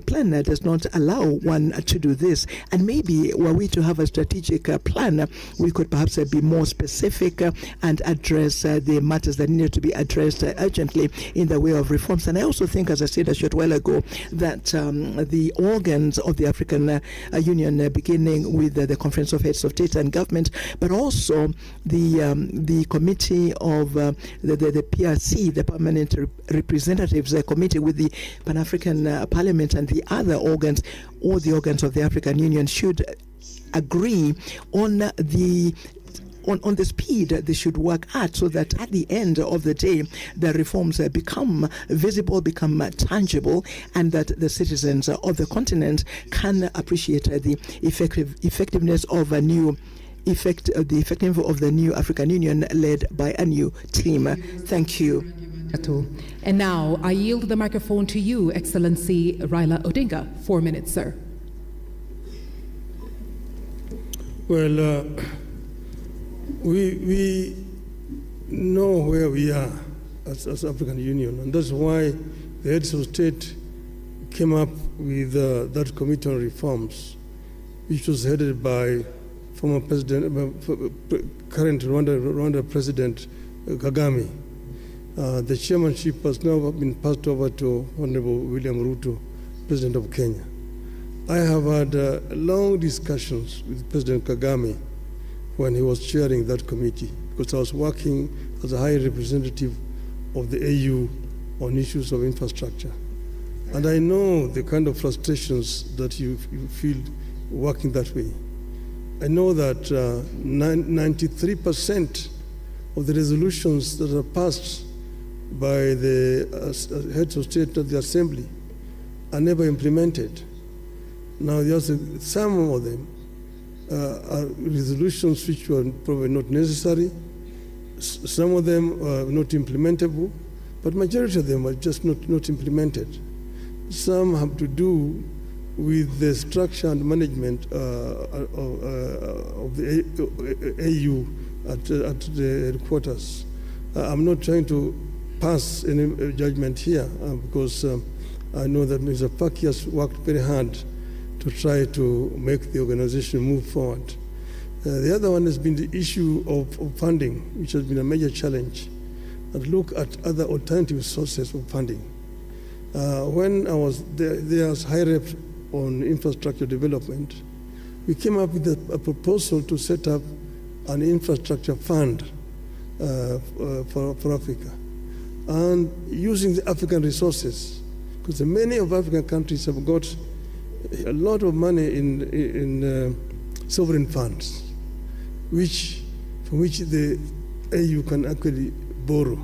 plan does not allow one to do this. And maybe were we to have a strategic plan, we could perhaps be more specific and address the matters that need to be addressed urgently in the way of reforms. And I also think, as I said a short while ago, that the organs of the African Union, beginning with the Conference of Heads of State and Government, but also the committee of the PRC, the Permanent Representatives Committee, with the Pan-African Parliament and the other organs, all the organs of the African Union should agree on the speed they should work at, so that at the end of the day, the reforms become visible, become tangible, and that the citizens of the continent can appreciate the effectiveness of a new of the new African Union led by a new team. Thank you. And now I yield the microphone to you, Excellency Raila Odinga. 4 minutes, sir. Well, we know where we are as African Union, and that's why the heads of state came up with that committee on reforms, which was headed by former president, current Rwanda President Kagame. The chairmanship has now been passed over to Honorable William Ruto, President of Kenya. I have had long discussions with President Kagame when he was chairing that committee, because I was working as a high representative of the AU on issues of infrastructure. And I know the kind of frustrations that you feel working that way. I know that 93% of the resolutions that are passed by the heads of state of the assembly are never implemented. Now, there's some of them are resolutions which were probably not necessary. Some of them are not implementable, but majority of them are just not implemented. Some have to do with the structure and management of the AU at the headquarters. I'm not trying to pass any judgment here because I know that Mr. Faki has worked very hard to try to make the organization move forward. The other one has been the issue of funding, which has been a major challenge, and look at other alternative sources of funding. When I was there as high rep on infrastructure development, we came up with a proposal to set up an infrastructure fund for Africa, and using the African resources, because many of African countries have got a lot of money in sovereign funds, from which the AU can actually borrow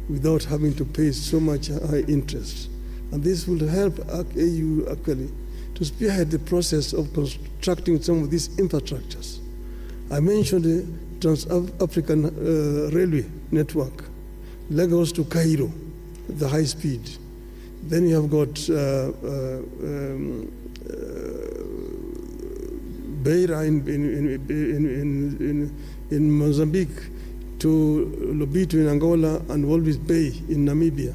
without having to pay so much high interest. And this will help AU actually to spearhead the process of constructing some of these infrastructures. I mentioned the Trans-African Railway Network, Lagos to Cairo, the high speed. Then you have got Beira in Mozambique to Lobito in Angola and Walvis Bay in Namibia.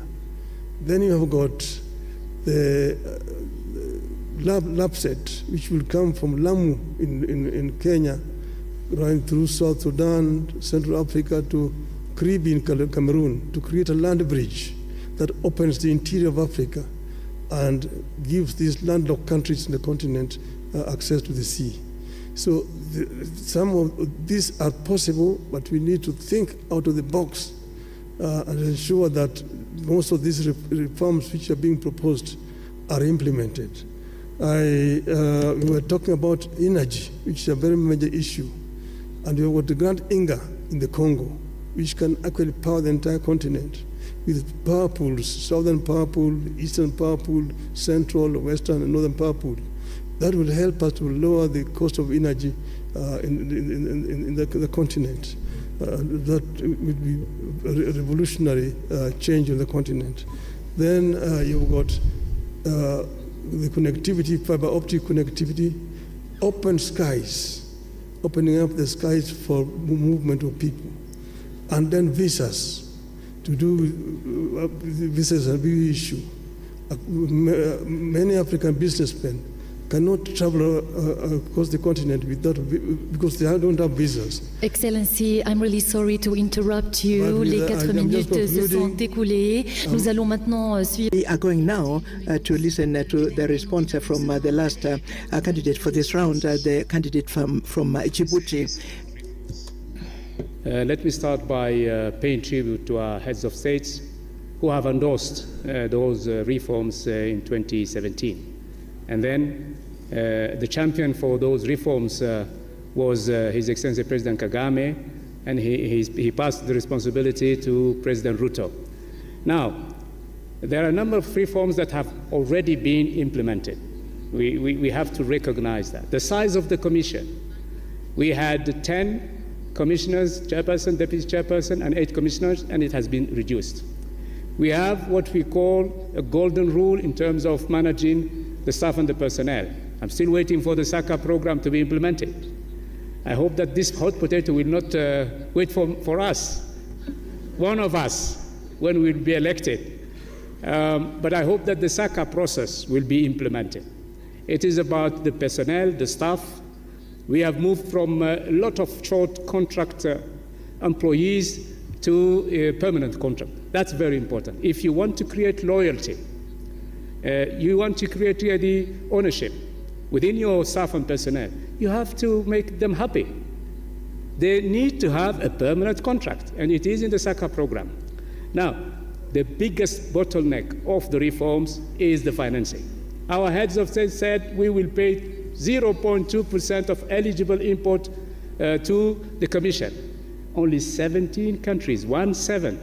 Then you have got the LAPSET, which will come from Lamu in Kenya, running through South Sudan, Central Africa to Karibi in Cameroon, to create a land bridge that opens the interior of Africa and gives these landlocked countries in the continent access to the sea. So some of these are possible, but we need to think out of the box and ensure that most of these reforms which are being proposed are implemented. We were talking about energy, which is a very major issue. And we have got the Grand Inga in the Congo, which can actually power the entire continent with power pools, southern power pool, eastern power pool, central, western, and northern power pool. That will help us to lower the cost of energy in the continent. That would be a revolutionary change on the continent. Then you've got the connectivity, fiber optic connectivity, open skies, opening up the skies for movement of people, and then visas. To do visas are a big issue. Many African businessmen cannot travel across the continent without, because they don't have visas. Excellency, I'm really sorry to interrupt you. Les 4 minutes se sont écoulées. Nous allons maintenant suivre. We are going now to listen to the response from the last candidate for this round, the candidate from Djibouti. Let me start by paying tribute to our heads of states who have endorsed those reforms in 2017. And then the champion for those reforms was His Excellency President Kagame, and he passed the responsibility to President Ruto. Now, there are a number of reforms that have already been implemented. We have to recognize that. The size of the commission, we had 10 commissioners, chairperson, deputy chairperson, and 8 commissioners, and it has been reduced. We have what we call a golden rule in terms of managing the staff and the personnel. I'm still waiting for the SACA program to be implemented. I hope that this hot potato will not wait for us, one of us, when we'll be elected. But I hope that the SACA process will be implemented. It is about the personnel, the staff. We have moved from a lot of short contract employees to a permanent contract. That's very important. If you want to create loyalty, you want to create the ownership within your staff and personnel, you have to make them happy. They need to have a permanent contract, and it is in the SACA program. Now, the biggest bottleneck of the reforms is the financing. Our heads of state said we will pay 0.2% of eligible import to the Commission. Only 17 countries, 17,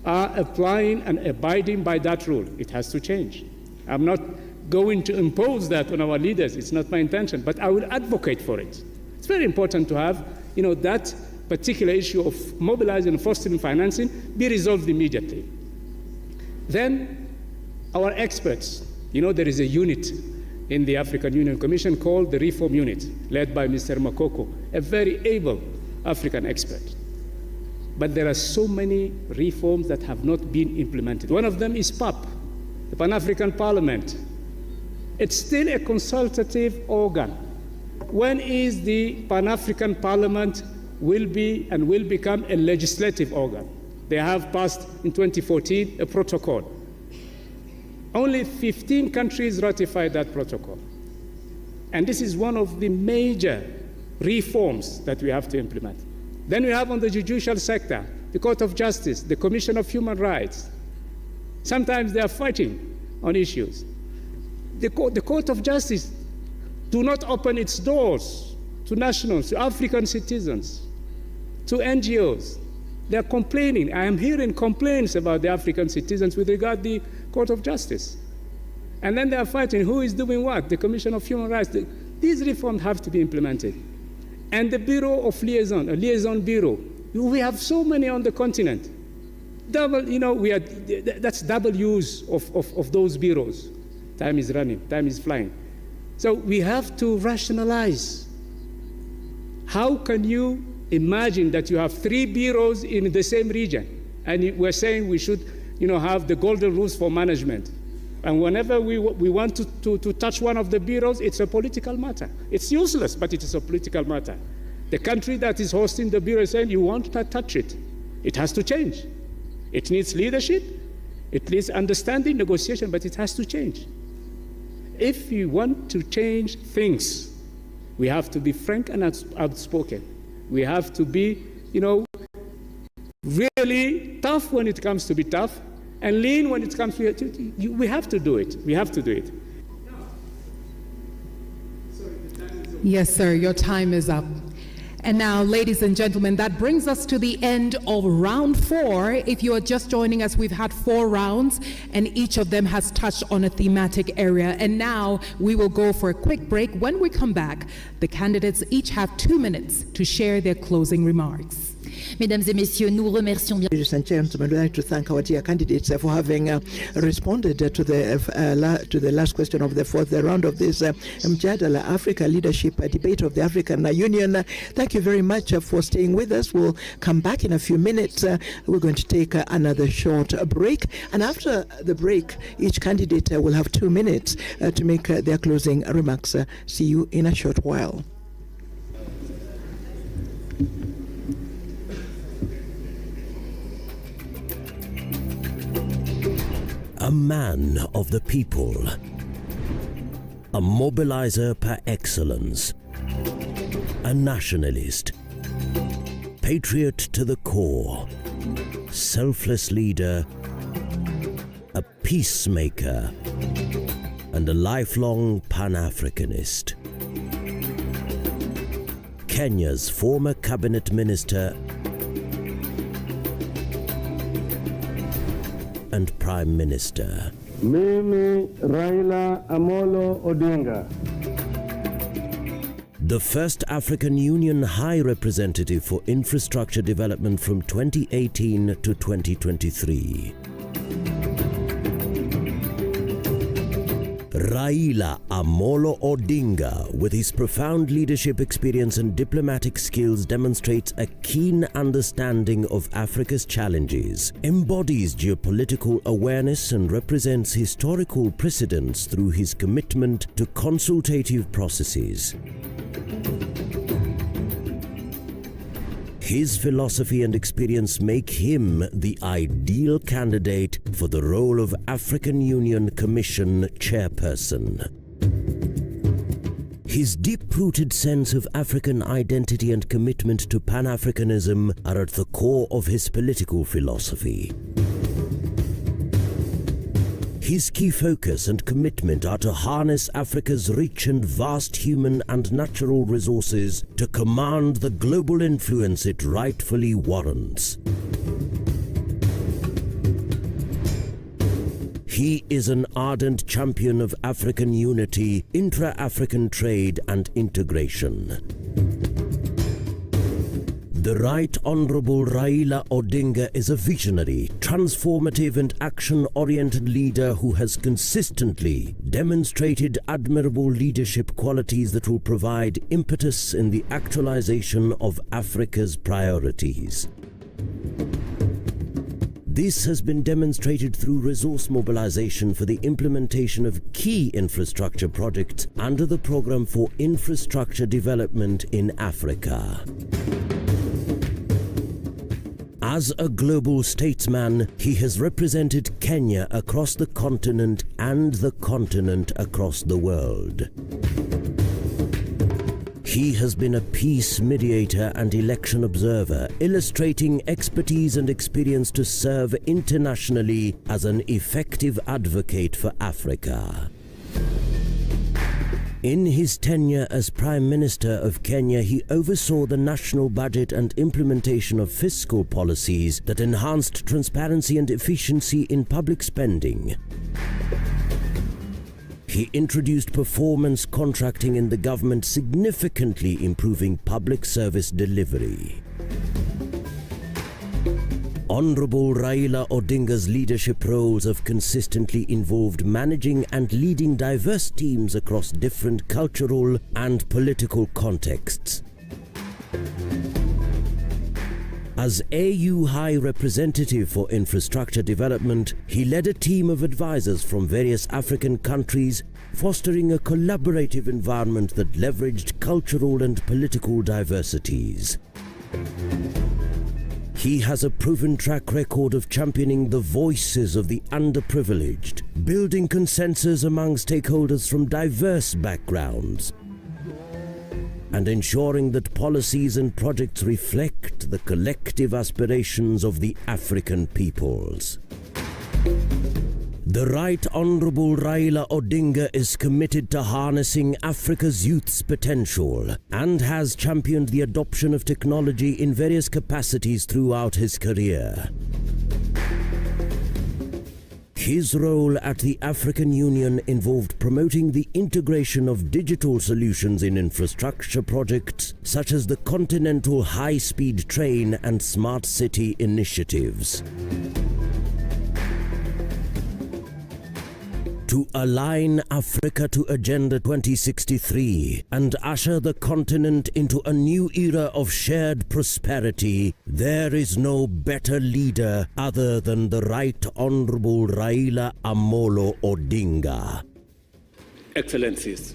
are applying and abiding by that rule. It has to change. I'm not going to impose that on our leaders. It's not my intention, but I will advocate for it. It's very important to have, that particular issue of mobilizing and fostering financing be resolved immediately. Then our experts, there is a unit in the African Union Commission called the Reform Unit, led by Mr. Makoko, a very able African expert. But there are so many reforms that have not been implemented. One of them is PAP, the Pan-African Parliament. It's still a consultative organ. When is the Pan-African Parliament will become a legislative organ? They have passed in 2014 a protocol. Only 15 countries ratified that protocol. And this is one of the major reforms that we have to implement. Then we have on the judicial sector, the Court of Justice, the Commission of Human Rights. Sometimes they are fighting on issues. The Court of Justice do not open its doors to nationals, to African citizens, to NGOs. They are complaining. I am hearing complaints about the African citizens with regard to the Court of Justice. And then they are fighting who is doing what, the Commission of Human Rights. These reforms have to be implemented. And the Bureau of Liaison, a liaison bureau, we have so many on the continent. That's double use of those bureaus. Time is running, time is flying. So we have to rationalize. How can you imagine that you have 3 bureaus in the same region? And we're saying we should have the golden rules for management. And whenever we want to touch one of the bureaus, it's a political matter. It's useless, but it is a political matter. The country that is hosting the bureau is saying, you won't touch it. It has to change. It needs leadership. It needs understanding, negotiation, but it has to change. If we want to change things, we have to be frank and outspoken. We have to be, really tough when it comes to be tough, and lean when it comes to we have to do it. We have to do it. Yes, sir, your time is up. And now, ladies and gentlemen, that brings us to the end of round 4. If you are just joining us, we've had 4 rounds, and each of them has touched on a thematic area. And now we will go for a quick break. When we come back, the candidates each have 2 minutes to share their closing remarks. Mesdames et messieurs, nous remercions bien. Ladies and gentlemen, we'd like to thank our dear candidates for having responded to the last question of the 4th round of this Mjadala Africa Leadership Debate of the African Union. Thank you very much for staying with us. We'll come back in a few minutes. We're going to take another short break. And after the break, each candidate will have 2 minutes to make their closing remarks. See you in a short while. A man of the people, a mobilizer par excellence, a nationalist, patriot to the core, selfless leader, a peacemaker, and a lifelong Pan-Africanist. Kenya's former cabinet minister and Prime Minister. Mimi Raila Amolo Odinga. The first African Union High Representative for Infrastructure Development from 2018 to 2023. Raila Amolo Odinga, with his profound leadership experience and diplomatic skills, demonstrates a keen understanding of Africa's challenges, embodies geopolitical awareness, and represents historical precedents through his commitment to consultative processes. His philosophy and experience make him the ideal candidate for the role of African Union Commission chairperson. His deep-rooted sense of African identity and commitment to Pan-Africanism are at the core of his political philosophy. His key focus and commitment are to harness Africa's rich and vast human and natural resources to command the global influence it rightfully warrants. He is an ardent champion of African unity, intra-African trade and integration. The Right Honourable Raila Odinga is a visionary, transformative and action-oriented leader who has consistently demonstrated admirable leadership qualities that will provide impetus in the actualization of Africa's priorities. This has been demonstrated through resource mobilization for the implementation of key infrastructure projects under the Programme for Infrastructure Development in Africa. As a global statesman, he has represented Kenya across the continent and the continent across the world. He has been a peace mediator and election observer, illustrating expertise and experience to serve internationally as an effective advocate for Africa. In his tenure as Prime Minister of Kenya, he oversaw the national budget and implementation of fiscal policies that enhanced transparency and efficiency in public spending. He introduced performance contracting in the government, significantly improving public service delivery. Honorable Raila Odinga's leadership roles have consistently involved managing and leading diverse teams across different cultural and political contexts. As AU High Representative for Infrastructure Development, he led a team of advisors from various African countries, fostering a collaborative environment that leveraged cultural and political diversities. He has a proven track record of championing the voices of the underprivileged, building consensus among stakeholders from diverse backgrounds, and ensuring that policies and projects reflect the collective aspirations of the African peoples. The Right Honourable Raila Odinga is committed to harnessing Africa's youth's potential and has championed the adoption of technology in various capacities throughout his career. His role at the African Union involved promoting the integration of digital solutions in infrastructure projects such as the Continental High-Speed Train and Smart City initiatives. To align Africa to Agenda 2063 and usher the continent into a new era of shared prosperity, there is no better leader other than the Right Honourable Raila Amolo Odinga. Excellencies,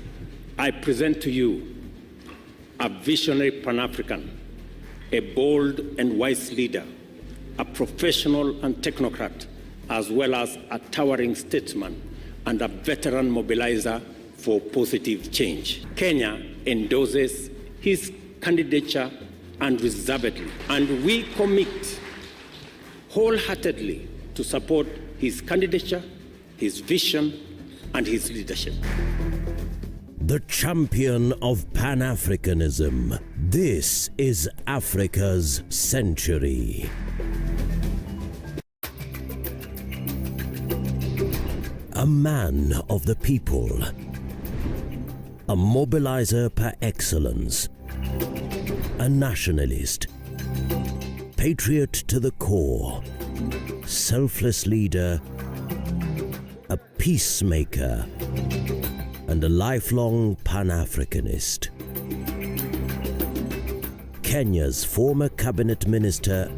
I present to you a visionary Pan-African, a bold and wise leader, a professional and technocrat, as well as a towering statesman and a veteran mobilizer for positive change. Kenya endorses his candidature unreservedly, and we commit wholeheartedly to support his candidature, his vision, and his leadership. The champion of Pan-Africanism. This is Africa's century. A man of the people, a mobilizer par excellence, a nationalist, patriot to the core, selfless leader, a peacemaker, and a lifelong Pan-Africanist. Kenya's former cabinet minister.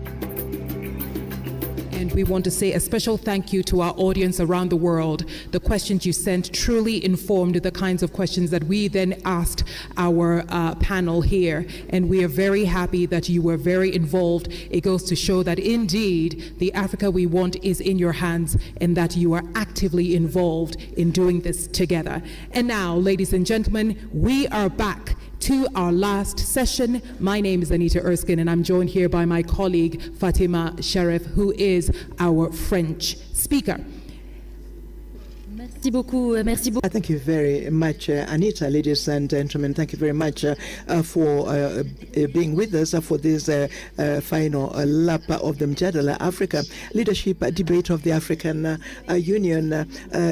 And we want to say a special thank you to our audience around the world. The questions you sent truly informed the kinds of questions that we then asked our panel here. And we are very happy that you were very involved. It goes to show that indeed the Africa we want is in your hands and that you are actively involved in doing this together. And now, ladies and gentlemen, we are back to our last session. My name is Anita Erskine, and I'm joined here by my colleague Fatima Sharif, who is our French speaker. Merci beaucoup. Merci beaucoup. Thank you very much, Anita. Ladies and gentlemen, thank you very much for being with us for this final lap of the Mjadala Africa Leadership Debate of the African Union.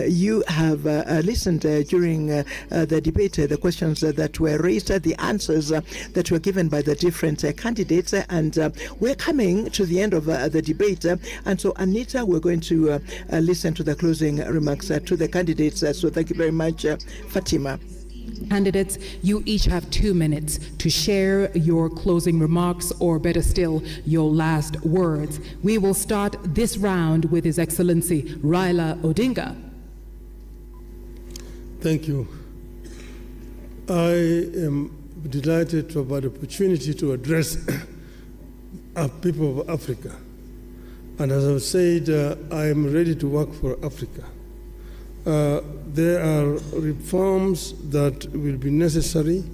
You have listened during the debate, the questions that were raised, the answers that were given by the different candidates, and we're coming to the end of the debate. And so, Anita, we're going to listen to the closing remarks to the candidates. So thank you very much, Fatima. Candidates, you each have 2 minutes to share your closing remarks, or better still, your last words. We will start this round with His Excellency Raila Odinga. Thank you. I am delighted to have the opportunity to address our people of Africa. And as I've said, I am ready to work for Africa. There are reforms that will be necessary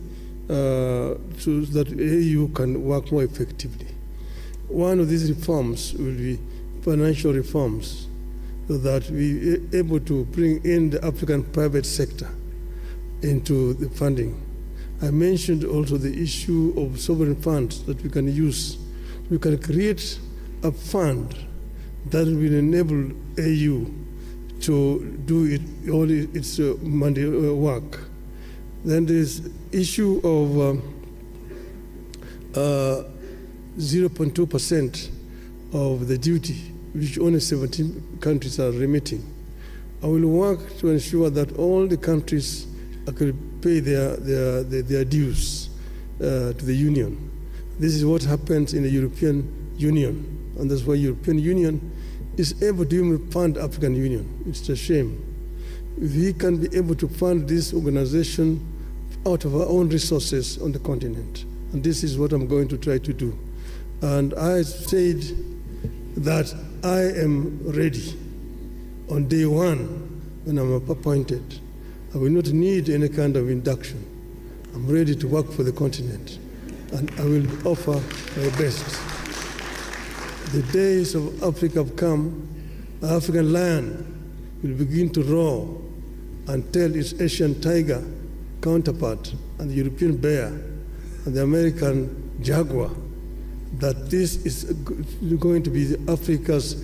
so that AU can work more effectively. One of these reforms will be financial reforms, so that we are able to bring in the African private sector into the funding. I mentioned also the issue of sovereign funds that we can use. We can create a fund that will enable AU to do all its money work. Then there's issue of 0.2% of the duty, which only 17 countries are remitting. I will work to ensure that all the countries actually pay their dues to the Union. This is what happens in the European Union, and that's why European Union is able to even fund African Union. It's a shame. If we can be able to fund this organization out of our own resources on the continent, and this is what I'm going to try to do. And I said that I am ready on day one when I'm appointed. I will not need any kind of induction. I'm ready to work for the continent, and I will offer my best. The days of Africa have come. The African lion will begin to roar and tell its Asian tiger counterpart and the European bear and the American jaguar that this is going to be Africa's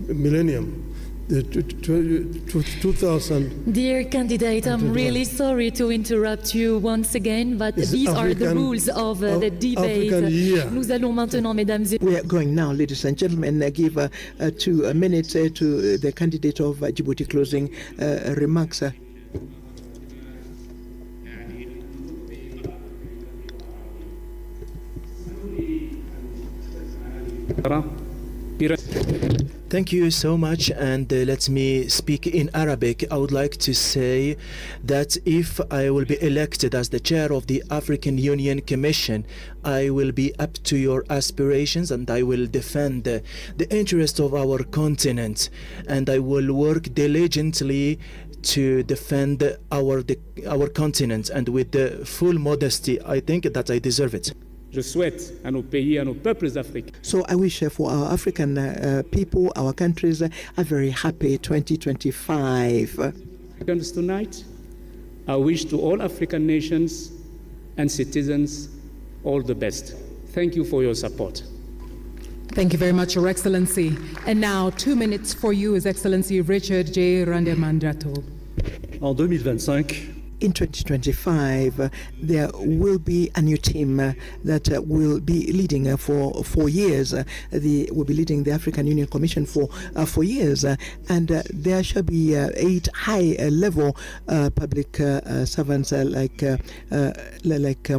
millennium. 2000. Dear candidate, I'm really sorry to interrupt you once again, but these are the rules of the debate. Nous allons maintenant, mesdames et we are going now, ladies and gentlemen, give 2 minutes to the candidate of Djibouti closing remarks. Thank you so much, and let me speak in Arabic. I would like to say that if I will be elected as the chair of the African Union Commission, I will be up to your aspirations, and I will defend the interest of our continent, and I will work diligently to defend our continent, and with the full modesty, I think that I deserve it. Je souhaite à nos pays, à nos peuples africains. So I wish for our African people, our countries, a very happy 2025. Africans tonight, I wish to all African nations and citizens all the best. Thank you for your support. Thank you very much, Your Excellency. And now 2 minutes for you, His Excellency Richard J. Randemandrato. En 2025, in 2025, there will be a new team that will be leading for 4 years. Will be leading the African Union Commission for 4 years, and there shall be 8 high-level public servants like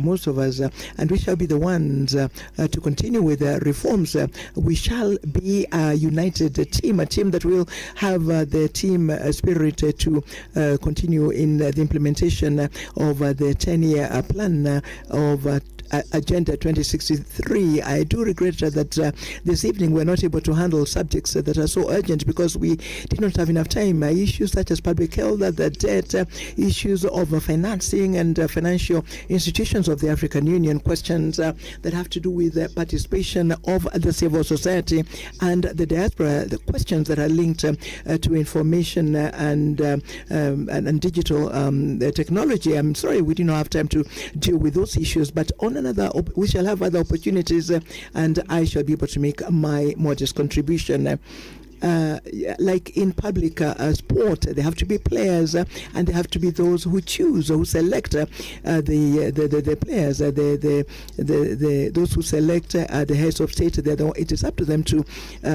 most of us, and we shall be the ones to continue with reforms. We shall be a united team, a team that will have the team spirit to continue in the implementation of the 10-year plan of Agenda 2063. I do regret that this evening we're not able to handle subjects that are so urgent because we did not have enough time. Issues such as public health, the debt, issues of financing and financial institutions of the African Union, questions that have to do with the participation of the civil society and the diaspora, the questions that are linked to information and digital technology. I'm sorry we did not have time to deal with those issues, but on we shall have other opportunities, and I shall be able to make my modest contribution. like in public sport, there have to be players, and there have to be those who choose, who select the players, those who select the heads of state. It is up to them to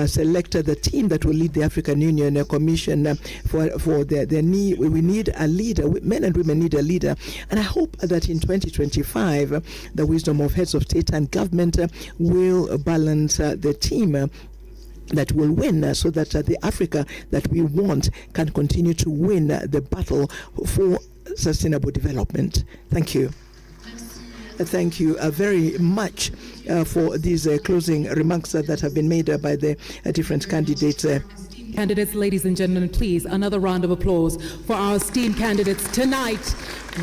select the team that will lead the African Union Commission for their need. We need a leader. Men and women need a leader, and I hope that in 2025, the wisdom of heads of state and government will balance the team that will win, so that the Africa that we want can continue to win the battle for sustainable development. Thank you. Thank you very much for these closing remarks that have been made by the different candidates. Candidates, ladies and gentlemen, please, another round of applause for our esteemed candidates. Tonight,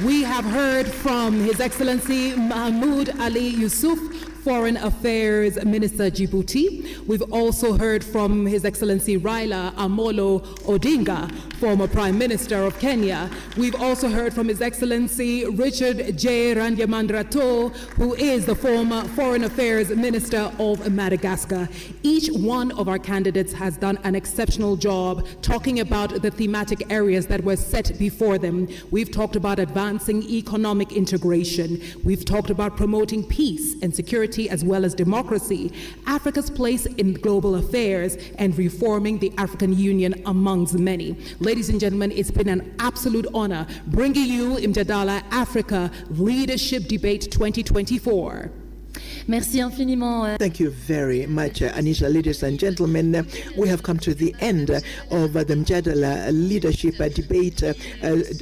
we have heard from His Excellency Mahmoud Ali Yusuf, Foreign Affairs Minister Djibouti. We've also heard from His Excellency Raila Amolo Odinga, former Prime Minister of Kenya. We've also heard from His Excellency Richard J. Randyamandrato, who is the former Foreign Affairs Minister of Madagascar. Each one of our candidates has done an exceptional job talking about the thematic areas that were set before them. We've talked about advancing economic integration. We've talked about promoting peace and security as well as democracy, Africa's place in global affairs, and reforming the African Union amongst many. Ladies and gentlemen, it's been an absolute honor bringing you Mjadala Africa Leadership Debate 2024. Merci infiniment. Thank you very much, Anisha. Ladies and gentlemen, we have come to the end of the Mjadala Leadership Debate,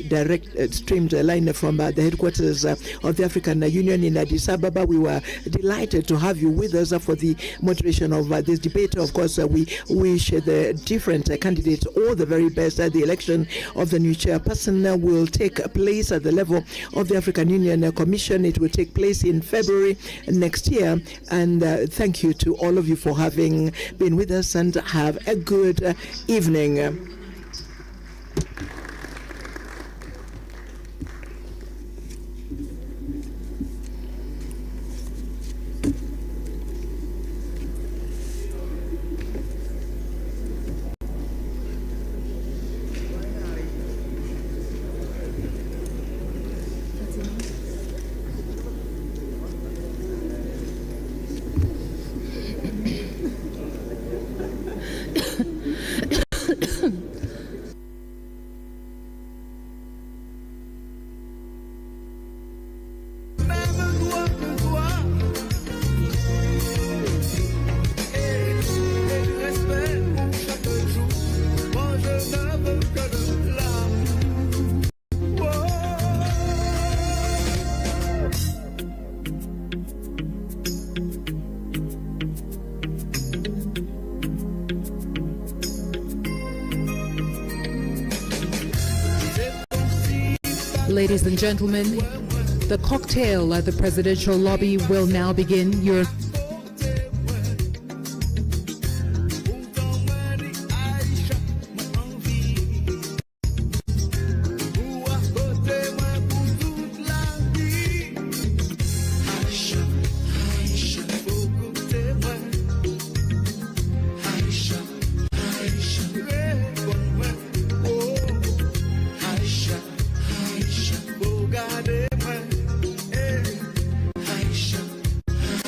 direct streamed line from the headquarters of the African Union in Addis Ababa. We were delighted to have you with us for the moderation of this debate. Of course, we wish the different candidates all the very best. The election of the new chairperson will take place at the level of the African Union Commission. It will take place in February next year, and thank you to all of you for having been with us, and have a good evening. Ladies and gentlemen, the cocktail at the presidential lobby will now begin.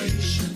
Aisha,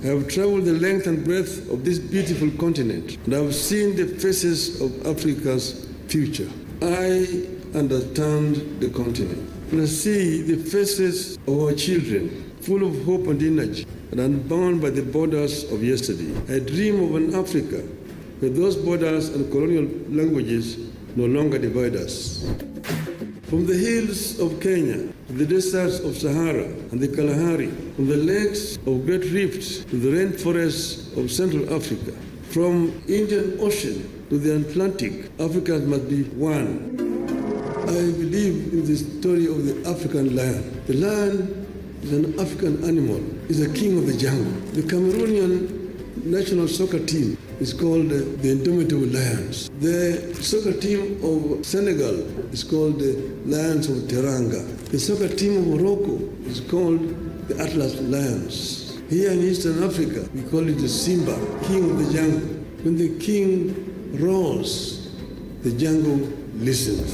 I have traveled the length and breadth of this beautiful continent, and I have seen the faces of Africa's future. I understand the continent, and I see the faces of our children, full of hope and energy, and unbound by the borders of yesterday. I dream of an Africa where those borders and colonial languages no longer divide us. From the hills of Kenya, to the deserts of Sahara and the Kalahari, from the lakes of Great Rift to the rainforests of Central Africa, from Indian Ocean to the Atlantic, Africa must be one. I believe in the story of the African lion. The lion is an African animal, is a king of the jungle. The Cameroonian national soccer team is called the Indomitable Lions. The soccer team of Senegal is called the Lions of Teranga. The soccer team of Morocco is called the Atlas Lions. Here in Eastern Africa, we call it the Simba, king of the jungle. When the king roars, the jungle listens.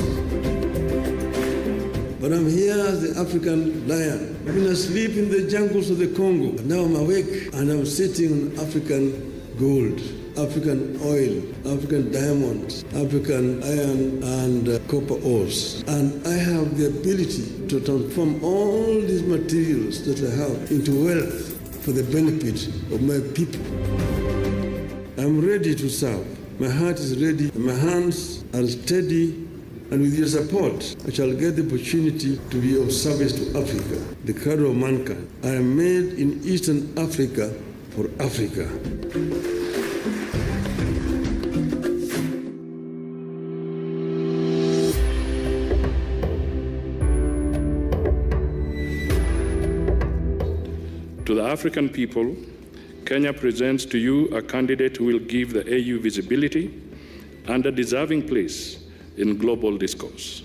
But I'm here as the African lion. I've been asleep in the jungles of the Congo. But now I'm awake and I'm sitting on African gold, African oil, African diamonds, African iron and copper ores. And I have the ability to transform all these materials that I have into wealth for the benefit of my people. I'm ready to serve. My heart is ready, and my hands are steady, and with your support, I shall get the opportunity to be of service to Africa, the cradle of mankind. I am made in Eastern Africa for Africa. To the African people, Kenya presents to you a candidate who will give the AU visibility and a deserving place in global discourse.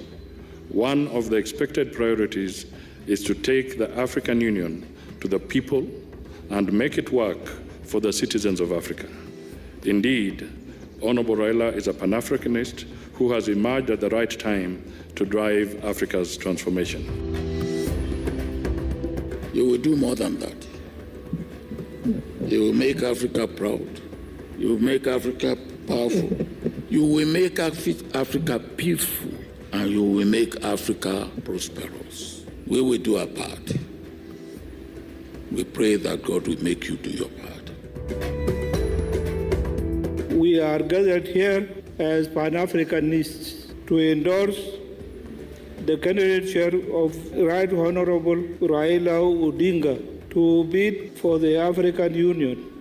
One of the expected priorities is to take the African Union to the people and make it work for the citizens of Africa. Indeed, Honorable Raila is a Pan-Africanist who has emerged at the right time to drive Africa's transformation. You will do more than that. You will make Africa proud. You will make Africa powerful. You will make Africa peaceful. And you will make Africa prosperous. We will do our part. We pray that God will make you do your part. We are gathered here as Pan-Africanists to endorse the candidature of Right Honorable Raila Odinga to bid for the African Union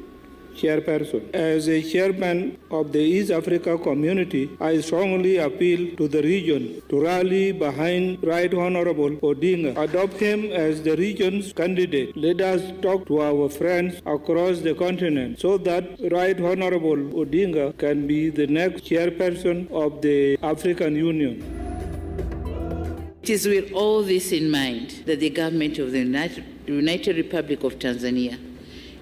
chairperson. As a chairman of the East Africa community, I strongly appeal to the region to rally behind Right Honorable Odinga, adopt him as the region's candidate. Let us talk to our friends across the continent so that Right Honorable Odinga can be the next chairperson of the African Union. It is with all this in mind that the government of the United Republic of Tanzania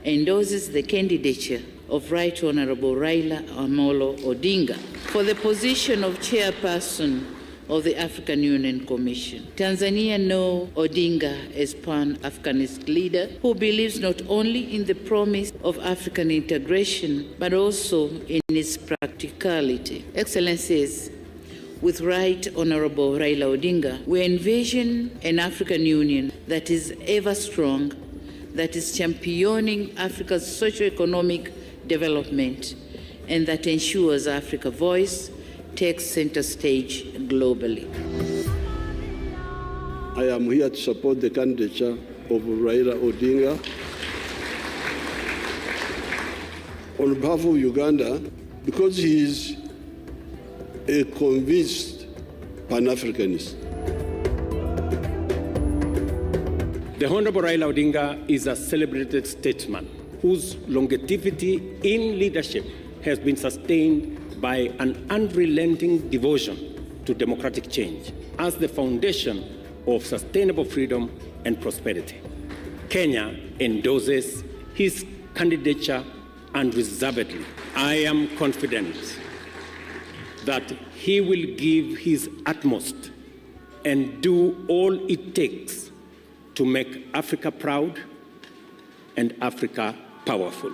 endorses the candidature of Right Honorable Raila Amolo Odinga for the position of chairperson of the African Union Commission. Tanzania knows Odinga as Pan-Africanist leader who believes not only in the promise of African integration, but also in its practicality. Excellencies, with Right Honorable Raila Odinga, we envision an African Union that is ever strong, that is championing Africa's socio-economic development, and that ensures Africa's voice takes center stage globally. I am here to support the candidature of Raila Odinga. On behalf of Uganda, because he is a convinced Pan-Africanist. The Honorable Raila Odinga is a celebrated statesman whose longevity in leadership has been sustained by an unrelenting devotion to democratic change as the foundation of sustainable freedom and prosperity. Kenya endorses his candidature unreservedly. I am confident that he will give his utmost and do all it takes to make Africa proud and Africa powerful.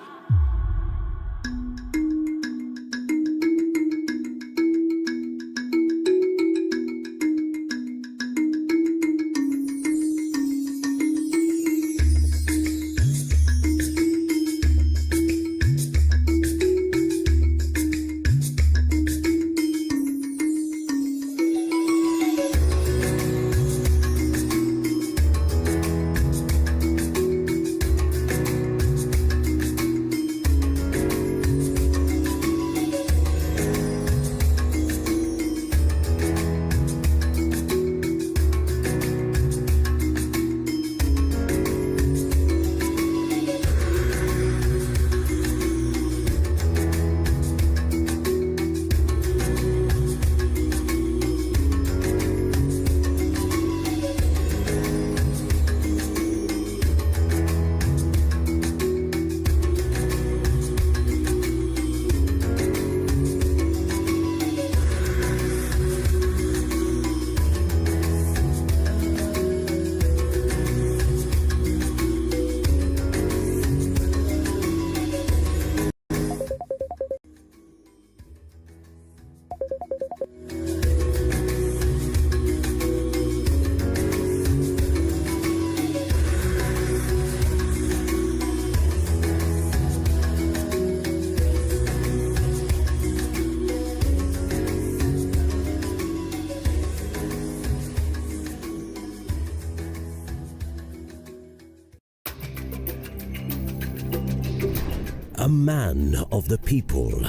A man of the people,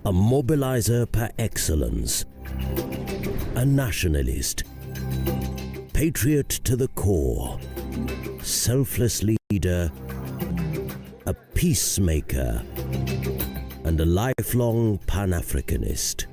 a mobilizer par excellence, a nationalist, patriot to the core, selfless leader, a peacemaker, and a lifelong Pan-Africanist.